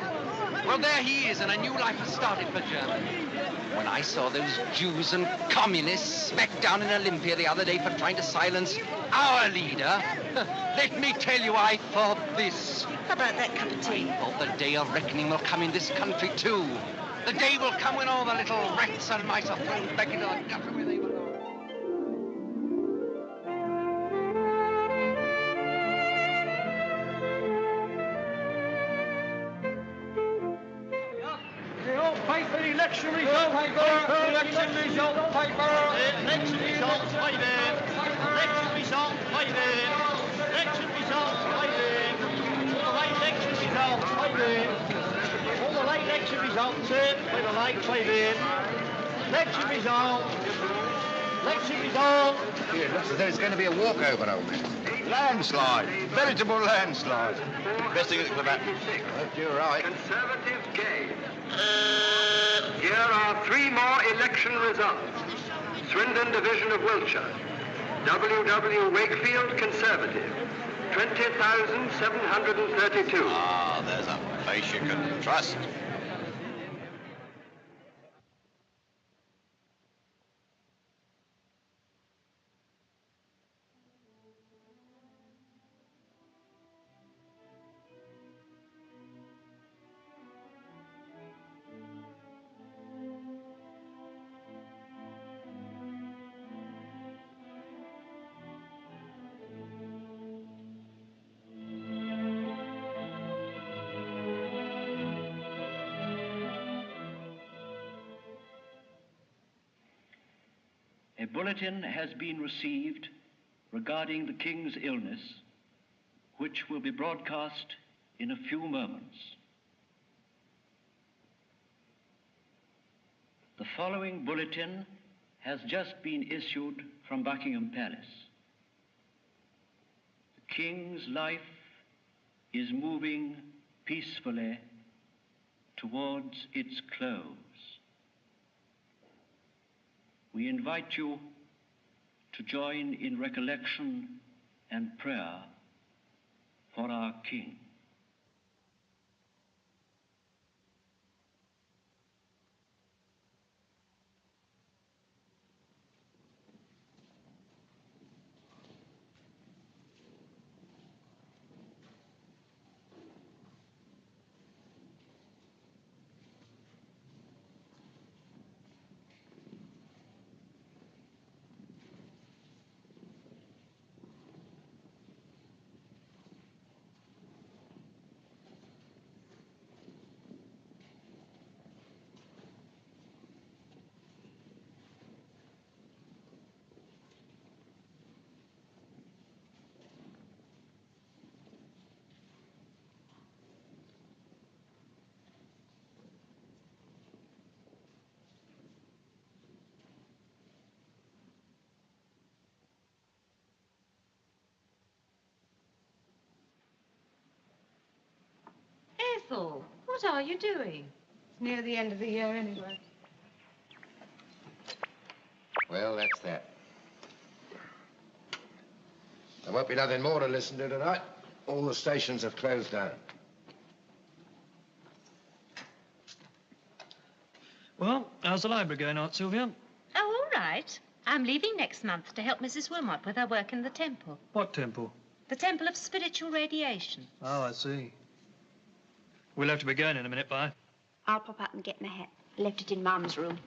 Well, there he is, and a new life has started for Germany. When I saw those Jews and communists smacked down in Olympia the other day for trying to silence our leader, let me tell you, I thought this. How about that cup of tea? I thought the day of reckoning will come in this country, too. The day will come when all the little rats and mice are thrown back into the gutter where they belong. Election result paper. Election result paper. Election result paper. Election result paper. Election result paper. All the late election results paper. All the late election results by the late paper. Election result. Election result. Here, it looks as though it's going to be a walkover, old man. Landslide. Veritable landslide. Best thing that could have happened. Hope you're right. Conservative gain. Here are 3 more election results. Swindon Division of Wiltshire. W.W. Wakefield, Conservative. 20,732. Ah, there's a face you can trust. A bulletin has been received regarding the King's illness, which will be broadcast in a few moments. The following bulletin has just been issued from Buckingham Palace. The King's life is moving peacefully towards its close. We invite you to join in recollection and prayer for our King. Ethel, what are you doing? It's near the end of the year anyway. Well, that's that. There won't be nothing more to listen to tonight. All the stations have closed down. Well, how's the library going, Aunt Sylvia? Oh, all right. I'm leaving next month to help Mrs. Wilmot with her work in the temple. What temple? The Temple of Spiritual Radiation. Oh, I see. We'll have to be going in a minute, Vi. I'll pop up and get my hat. I left it in Mum's room.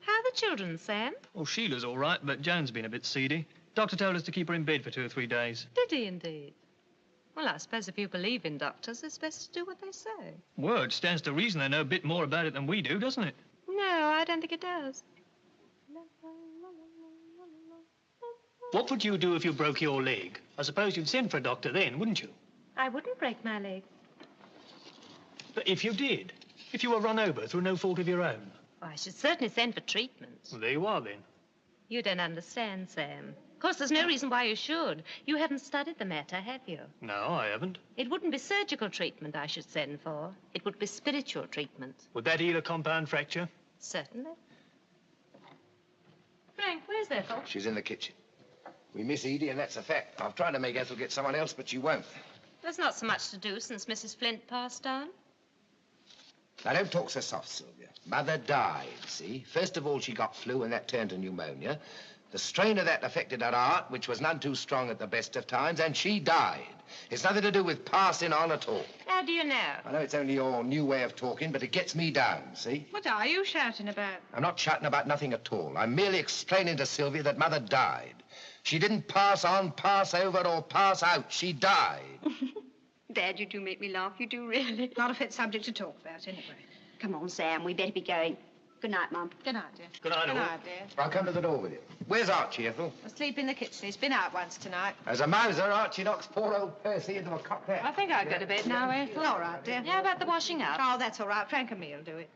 How are the children, Sam? Well, Sheila's all right, but Joan's been a bit seedy. Doctor told us to keep her in bed for 2 or 3 days. Did he indeed? Well, I suppose if you believe in doctors, it's best to do what they say. Well, it stands to reason they know a bit more about it than we do, doesn't it? No, I don't think it does. What would you do if you broke your leg? I suppose you'd send for a doctor then, wouldn't you? I wouldn't break my leg. But if you did, if you were run over through no fault of your own. Well, I should certainly send for treatment. Well, there you are then. You don't understand, Sam. Of course, there's no reason why you should. You haven't studied the matter, have you? No, I haven't. It wouldn't be surgical treatment I should send for. It would be spiritual treatment. Would that heal a compound fracture? Certainly. Frank, where's Ethel? She's in the kitchen. We miss Edie, and that's a fact. I've tried to make Ethel get someone else, but she won't. There's not so much to do since Mrs. Flint passed on. Now, don't talk so soft, Sylvia. Mother died, see? First of all, she got flu, and that turned to pneumonia. The strain of that affected her heart, which was none too strong at the best of times, and she died. It's nothing to do with passing on at all. How do you know? I know it's only your new way of talking, but it gets me down, see? What are you shouting about? I'm not shouting about nothing at all. I'm merely explaining to Sylvia that Mother died. She didn't pass on, pass over, or pass out. She died. Dad, you do make me laugh. You do, really. Not a fit subject to talk about, anyway. Come on, Sam. We better be going. Good night, Mum. Good night, dear. Good night, Good all. night, dear. I'll come to the door with you. Where's Archie, Ethel? Asleep in the kitchen. He's been out once tonight. As a mouser, Archie knocks poor old Percy into a cocktail. I think I'd go to bed now, Ethel. All right, dear. How about the washing up? Oh, that's all right. Frank and me will do it.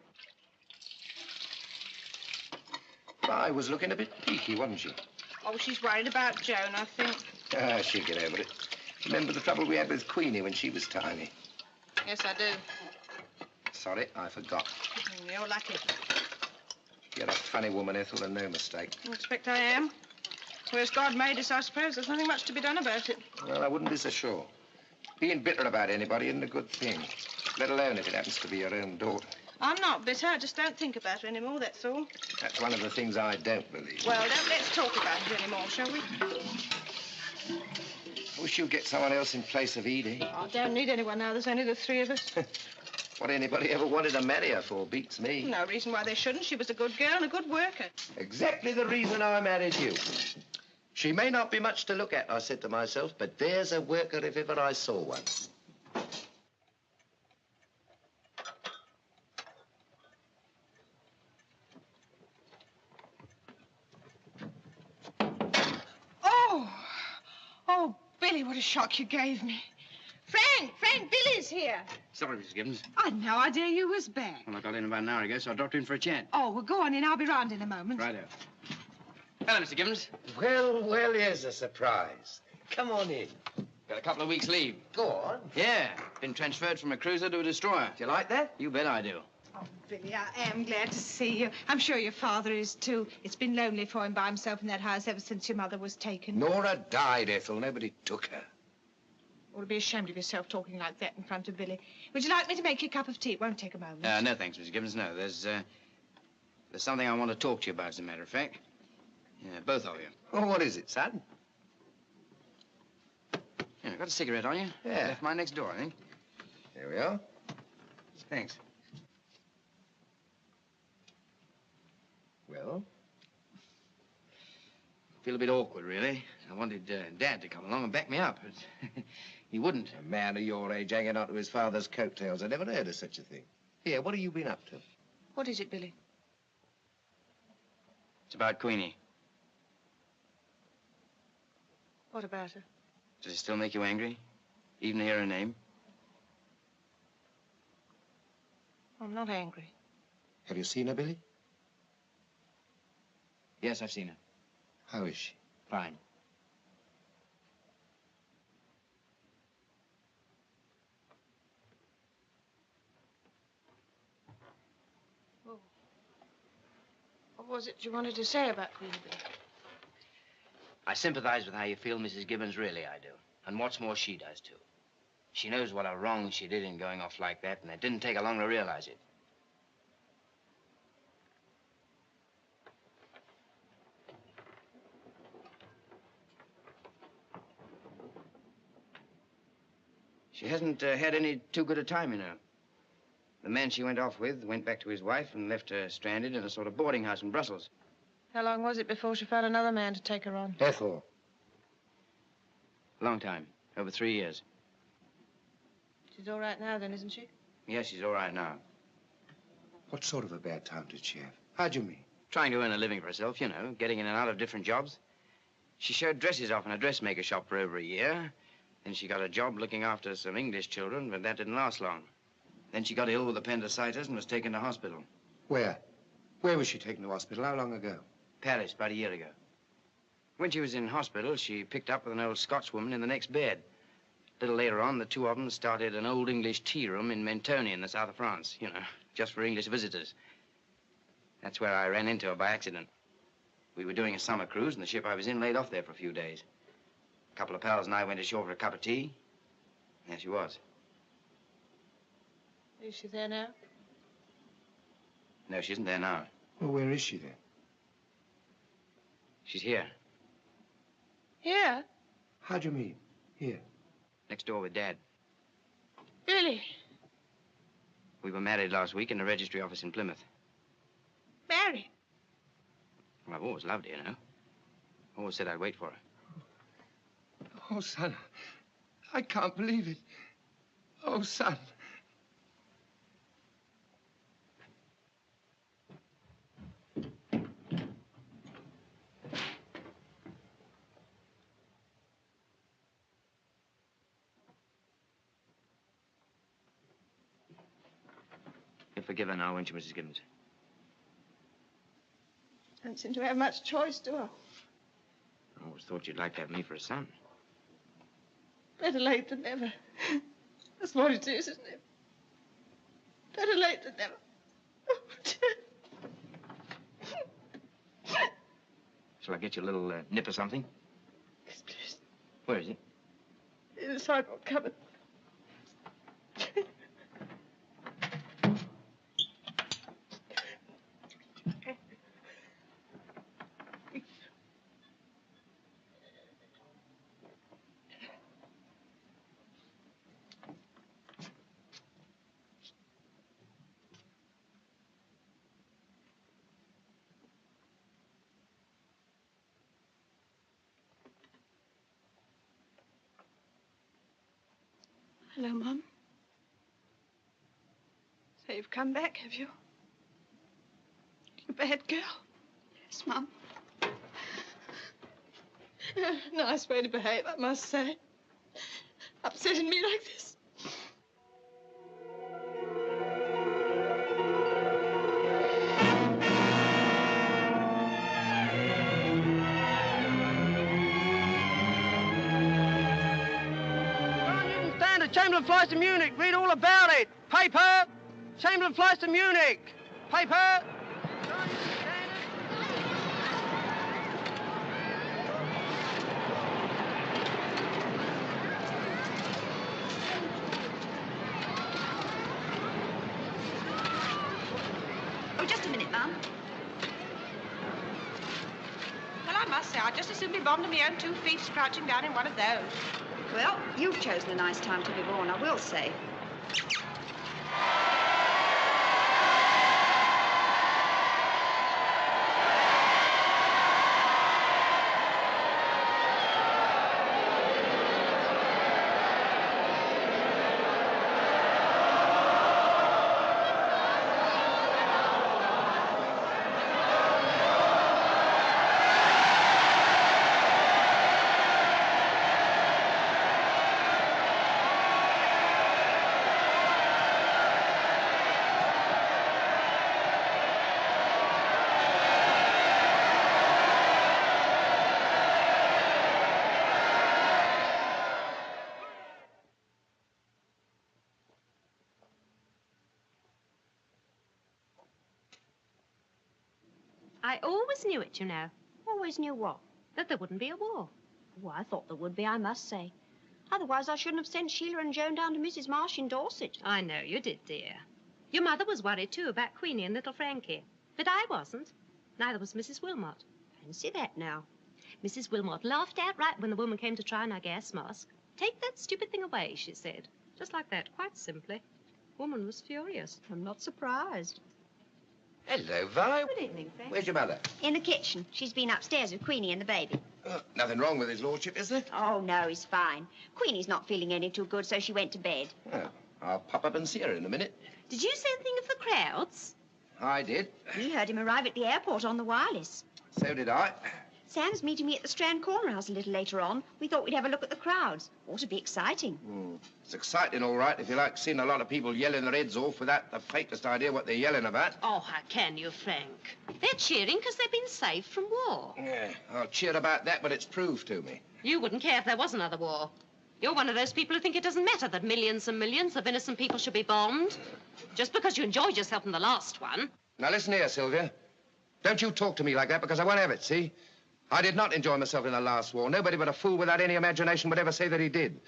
I was looking a bit peaky, wasn't she? Oh, she's worried about Joan, I think. Ah, she'll get over it. Remember the trouble we had with Queenie when she was tiny? Yes, I do. Sorry, I forgot. You're lucky. You're a funny woman, Ethel, and no mistake. I expect I am. Whereas God made us, I suppose there's nothing much to be done about it. Well, I wouldn't be so sure. Being bitter about anybody isn't a good thing, let alone if it happens to be your own daughter. I'm not bitter. I just don't think about her anymore, that's all. That's one of the things I don't believe. Well, let's talk about it anymore, shall we? I wish you'd get someone else in place of Edie. I don't need anyone now. There's only the three of us. What anybody ever wanted to marry her for beats me. No reason why they shouldn't. She was a good girl and a good worker. Exactly the reason I married you. She may not be much to look at, I said to myself, but there's a worker if ever I saw one. Oh, Billy, what a shock you gave me. Frank, Billy's here. Sorry, Mrs. Gibbons. I'd no idea you was back. Well, I got in about an hour ago, so I dropped in for a chat. Oh, well, go on in. I'll be round in a moment. Righto. Hello, Mr. Gibbons. Well, here's a surprise. Come on in. Got a couple of weeks' leave. Go on. Yeah. Been transferred from a cruiser to a destroyer. Do you like that? You bet I do. Oh, Billy, I am glad to see you. I'm sure your father is, too. It's been lonely for him by himself in that house ever since your mother was taken. Nora died, Ethel. Nobody took her. Well, be ashamed of yourself talking like that in front of Billy. Would you like me to make you a cup of tea? It won't take a moment. No, thanks, Mrs. Gibbons. No, there's something I want to talk to you about, as a matter of fact. Yeah, both of you. Oh, what is it, son? Yeah, got a cigarette on you? Yeah. Left mine next door, I think. There we are. Thanks. Well? Feel a bit awkward, really. I wanted Dad to come along and back me up, but he wouldn't. A man of your age hanging on to his father's coattails. I never heard of such a thing. Here, what have you been up to? What is it, Billy? It's about Queenie. What about her? Does it still make you angry? Even to hear her name? I'm not angry. Have you seen her, Billy? Yes, I've seen her. How is she? Fine. Oh. What was it you wanted to say about Queenie, Billy? I sympathize with how you feel, Mrs. Gibbons, really I do. And what's more, she does, too. She knows what a wrong she did in going off like that, and it didn't take her long to realize it. She hasn't had any too good a time, you know. The man she went off with went back to his wife and left her stranded in a sort of boarding house in Brussels. How long was it before she found another man to take her on? Ethel. Long time. Over 3 years. She's all right now, then, isn't she? Yes, she's all right now. What sort of a bad time did she have? How'd you mean? Trying to earn a living for herself, you know, getting in and out of different jobs. She showed dresses off in a dressmaker shop for over a year. Then she got a job looking after some English children, but that didn't last long. Then she got ill with appendicitis and was taken to hospital. Where? Where was she taken to hospital? How long ago? Paris, about a year ago. When she was in hospital, she picked up with an old Scotswoman in the next bed. A little later on, the two of them started an old English tea room in Mentone in the south of France, you know, just for English visitors. That's where I ran into her by accident. We were doing a summer cruise, and the ship I was in laid off there for a few days. A couple of pals and I went ashore for a cup of tea. There she was. Is she there now? No, she isn't there now. Well, where is she then? She's here, Here? How'd you mean? Here. next door with Dad. Really? We were married last week in the registry office in Plymouth. Married? Well, I've always loved her, you know. Always said I'd wait for her. Oh, son, I can't believe it. Oh, son. You'll forgive her now, won't you, Mrs. Gibbons? Don't seem to have much choice, do I? I always thought you'd like to have me for a son. Better late than never. That's what it is, isn't it? Better late than never. Shall I get you a little nip or something? Yes, please. Where is it? In the sideboard cupboard. Hello, Mum. So you've come back, have you? You bad girl. Yes, Mum. Nice way to behave, I must say. Upsetting me like this. Chamberlain flies to Munich. Read all about it. Paper. Chamberlain flies to Munich. Paper. Oh, just a minute, Mum. Well, I must say, I'd just as soon be bombed on my own 2 feet as crouching down in one of those. Well, you've chosen a nice time to be born, I will say. I always knew it, you know. Always knew what? That there wouldn't be a war. Well, I thought there would be, I must say. Otherwise, I shouldn't have sent Sheila and Joan down to Mrs. Marsh in Dorset. I know you did, dear. Your mother was worried, too, about Queenie and little Frankie. But I wasn't. Neither was Mrs. Wilmot. Fancy that now. Mrs. Wilmot laughed outright when the woman came to try on our gas mask. Take that stupid thing away, she said. Just like that, quite simply. Woman was furious. I'm not surprised. Hello, Vi. Good evening, Frank. Where's your mother? In the kitchen. She's been upstairs with Queenie and the baby. Nothing wrong with his lordship, is there? Oh, no, he's fine. Queenie's not feeling any too good, so she went to bed. Oh, I'll pop up and see her in a minute. Did you say anything of the crowds? I did. We heard him arrive at the airport on the wireless. So did I. Sam's meeting me at the Strand Corner House a little later on. We thought we'd have a look at the crowds. Ought to be exciting. It's exciting, all right, if you like seeing a lot of people yelling their heads off without the faintest idea what they're yelling about. Oh, how can you, Frank? They're cheering because they've been saved from war. Yeah, I'll cheer about that, but it's proved to me. You wouldn't care if there was another war. You're one of those people who think it doesn't matter that millions and millions of innocent people should be bombed. Just because you enjoyed yourself in the last one. Now, listen here, Sylvia. Don't you talk to me like that, because I won't have it, see? I did not enjoy myself in the last war. Nobody but a fool without any imagination would ever say that he did.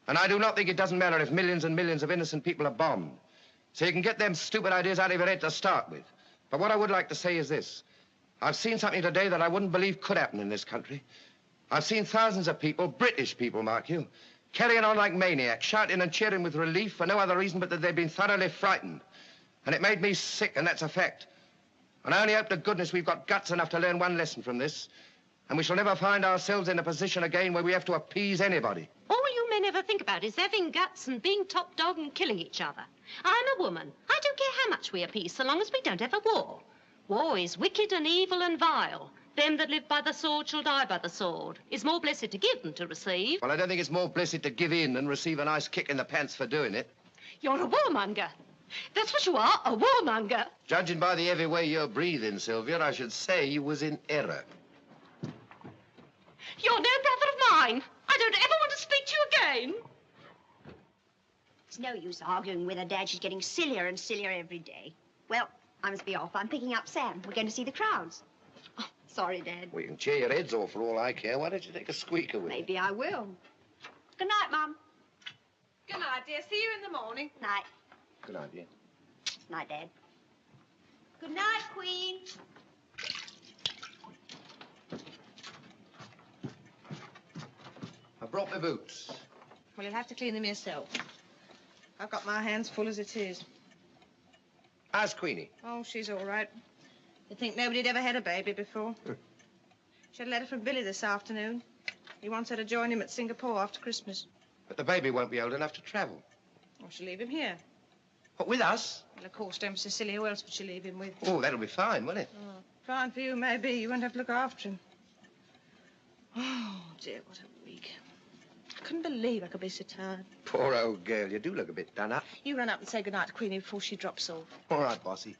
And I do not think it doesn't matter if millions and millions of innocent people are bombed. So you can get them stupid ideas out of your head to start with. But what I would like to say is this. I've seen something today that I wouldn't believe could happen in this country. I've seen thousands of people, British people, mark you, carrying on like maniacs, shouting and cheering with relief for no other reason but that they've been thoroughly frightened. And it made me sick, and that's a fact. And I only hope to goodness we've got guts enough to learn one lesson from this. And we shall never find ourselves in a position again where we have to appease anybody. All you men ever think about is having guts and being top dog and killing each other. I'm a woman. I don't care how much we appease so long as we don't have a war. War is wicked and evil and vile. Them that live by the sword shall die by the sword. It's more blessed to give than to receive. Well, I don't think it's more blessed to give in than receive a nice kick in the pants for doing it. You're a warmonger. That's what you are, a warmonger. Judging by the heavy way you're breathing, Sylvia, I should say you was in error. You're no brother of mine. I don't ever want to speak to you again. It's no use arguing with her, Dad. She's getting sillier and sillier every day. Well, I must be off. I'm picking up Sam. We're going to see the crowds. Oh, sorry, Dad. Well, you can cheer your heads off for all I care. Why don't you take a squeaker with you? Maybe I will. Good night, Mum. Good night, dear. See you in the morning. Night. Good night, dear. Night, Dad. Good night, Queen. I brought my boots. Well, you'll have to clean them yourself. I've got my hands full as it is. How's Queenie? Oh, she's all right. You'd think nobody'd ever had a baby before. She had a letter from Billy this afternoon. He wants her to join him at Singapore after Christmas. But the baby won't be old enough to travel. Or she'll leave him here. What, with us? Well, of course, don't be so silly. Who else would she leave him with? Oh, that'll be fine, won't it? Oh, fine for you, maybe. You won't have to look after him. Oh, dear, what a week. I couldn't believe I could be so tired. Poor old girl. You do look a bit done up. You run up and say goodnight to Queenie before she drops off. All right, bossy.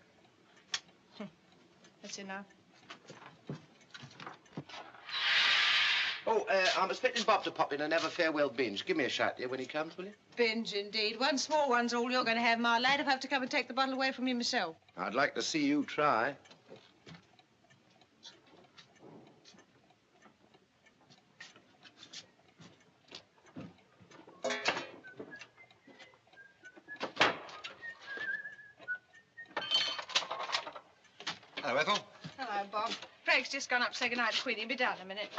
That's enough. Oh, I'm expecting Bob to pop in and have a farewell binge. Give me a shout, dear, when he comes, will you? Binge, indeed. One small one's all you're going to have, my lad. If I have to come and take the bottle away from you myself. I'd like to see you try. Hello, Ethel. Hello, Bob. Frank's just gone up to say goodnight to Queenie. Be down in a minute.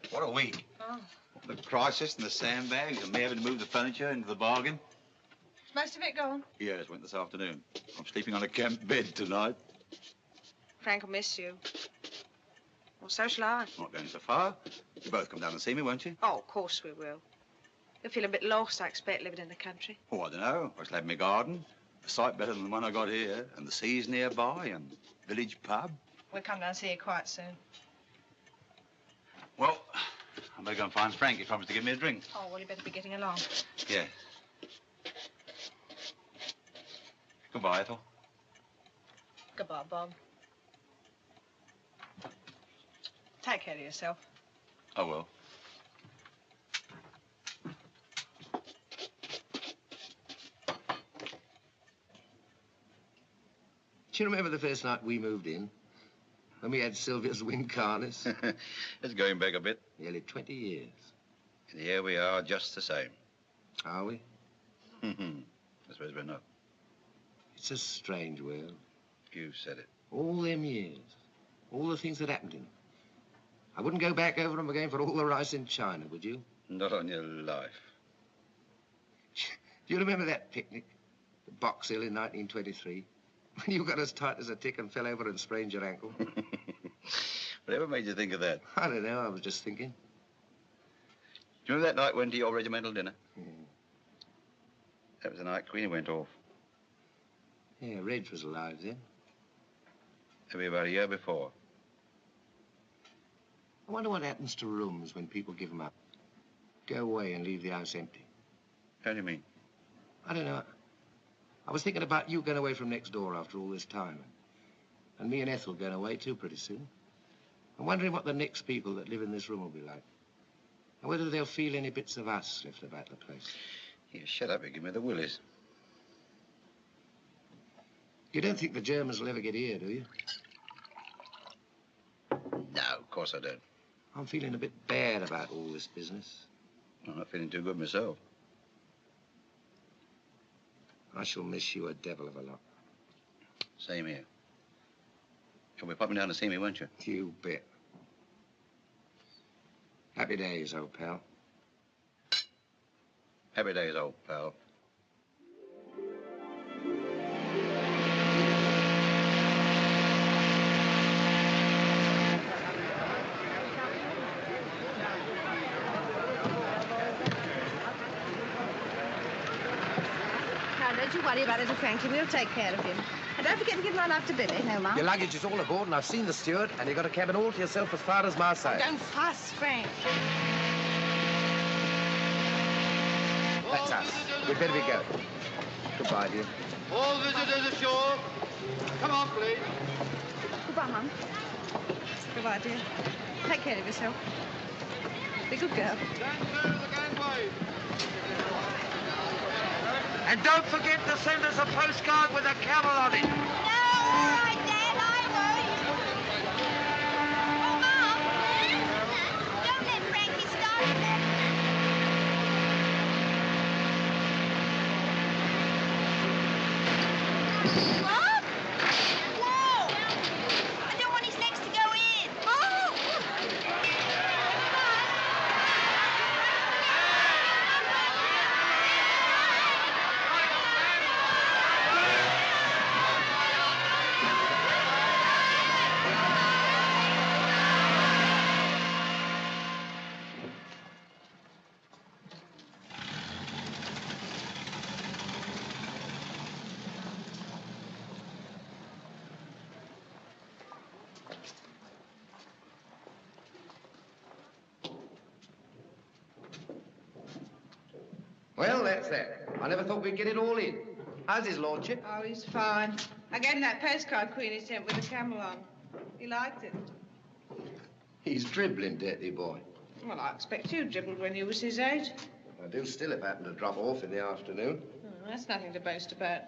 What a week. Oh. The crisis and the sandbags and me having to move the furniture into the bargain. Is most of it gone? Yes, went this afternoon. I'm sleeping on a camp bed tonight. Frank will miss you. Well, so shall I. I'm not going so far. You both come down and see me, won't you? Oh, of course we will. You'll feel a bit lost, I expect, living in the country. Oh, I don't know. I shall have my garden. A sight better than the one I got here. And the sea's nearby and village pub. We'll come down and see you quite soon. Well, I better go and find Frank. He promised to give me a drink. Oh, well, you better be getting along. Yeah. Goodbye, Ethel. Goodbye, Bob. Take care of yourself. I will. Do you remember the first night we moved in? When we had Sylvia's wind harness? It's going back a bit. Nearly 20 years. And here we are, just the same. Are we? I suppose we're not. It's a strange world. You said it. All them years. All the things that happened in them. I wouldn't go back over them again for all the rice in China, would you? Not on your life. Do you remember that picnic? The Box Hill in 1923? When you got as tight as a tick and fell over and sprained your ankle? Whatever made you think of that? I don't know, I was just thinking. Do you remember that night we went to your regimental dinner? That was the night Queenie went off. Yeah, Reg was alive then. Maybe about a year before. I wonder what happens to rooms when people give them up. Go away and leave the house empty. How do you mean? I don't know. I was thinking about you going away from next door after all this time. And me and Ethel going away too pretty soon. I'm wondering what the next people that live in this room will be like. And whether they'll feel any bits of us left about the place. Yeah, shut up and give me the willies. You don't think the Germans will ever get here, do you? No, of course I don't. I'm feeling a bit bad about all this business. I'm not feeling too good myself. I shall miss you a devil of a lot. Same here. You'll be popping down to see me, won't you? You bet. Happy days, old pal. Happy days, old pal. Now, don't you worry about little Frankie. We'll take care of him. And don't forget to give my love to Billy. No, Mum. Your luggage is all aboard, and I've seen the steward, and you've got a cabin all to yourself as far as Marseille. Don't fuss, Frank. That's us. We'd better be going. Goodbye, dear. All visitors ashore. Come on, please. Goodbye, Mum. Goodbye, dear. Take care of yourself. Be a good girl. Stand clear of the gangway. And don't forget to send us a postcard with a camel on it. No, all right, Dad, I won't. Oh, Mom, don't let Frankie start that. What? Whoa! I don't want his legs to go in. Oh! Well, that's that. I never thought we'd get it all in. How's his lordship? Oh, he's fine. I gave him that postcard Queenie sent with the camel on. He liked it. He's dribbling, dirty boy. Well, I expect you dribbled when you was his age. I do still if I happen to drop off in the afternoon. Oh, that's nothing to boast about.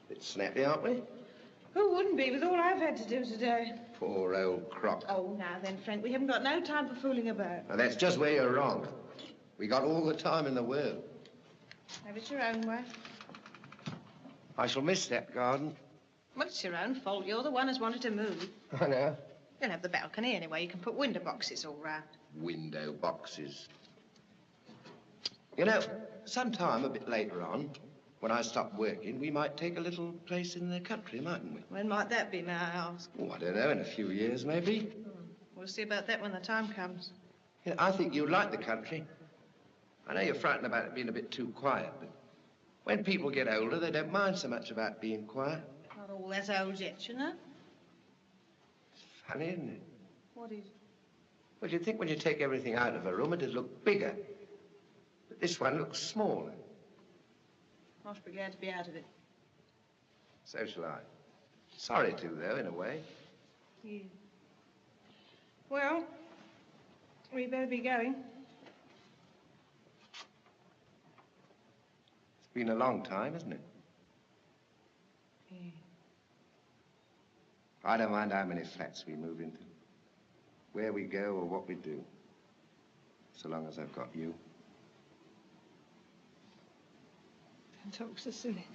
Bit snappy, aren't we? Who wouldn't be with all I've had to do today? Poor old croc. Oh, now then, Frank, we haven't got no time for fooling about. Now, that's just where you're wrong. We got all the time in the world. Have it your own way. I shall miss that garden. Well, it's your own fault. You're the one who's wanted to move. I know. You'll have the balcony anyway. You can put window boxes all round. Window boxes. You know, sometime a bit later on, when I stop working, we might take a little place in the country, mightn't we? When might that be, may I ask? Oh, I don't know, in a few years, maybe. We'll see about that when the time comes. You know, I think you'd like the country. I know you're frightened about it being a bit too quiet, but when people get older, they don't mind so much about being quiet. Not all as old yet, you know. Funny, isn't it? What is? Well, you'd think when you take everything out of a room, it'd look bigger. But this one looks smaller. I should be glad to be out of it. So shall I. Sorry to, though, in a way. Yeah. Well, we better be going. It's been a long time, isn't it? Yeah. I don't mind how many flats we move into, where we go or what we do, so long as I've got you. Don't talk so silly.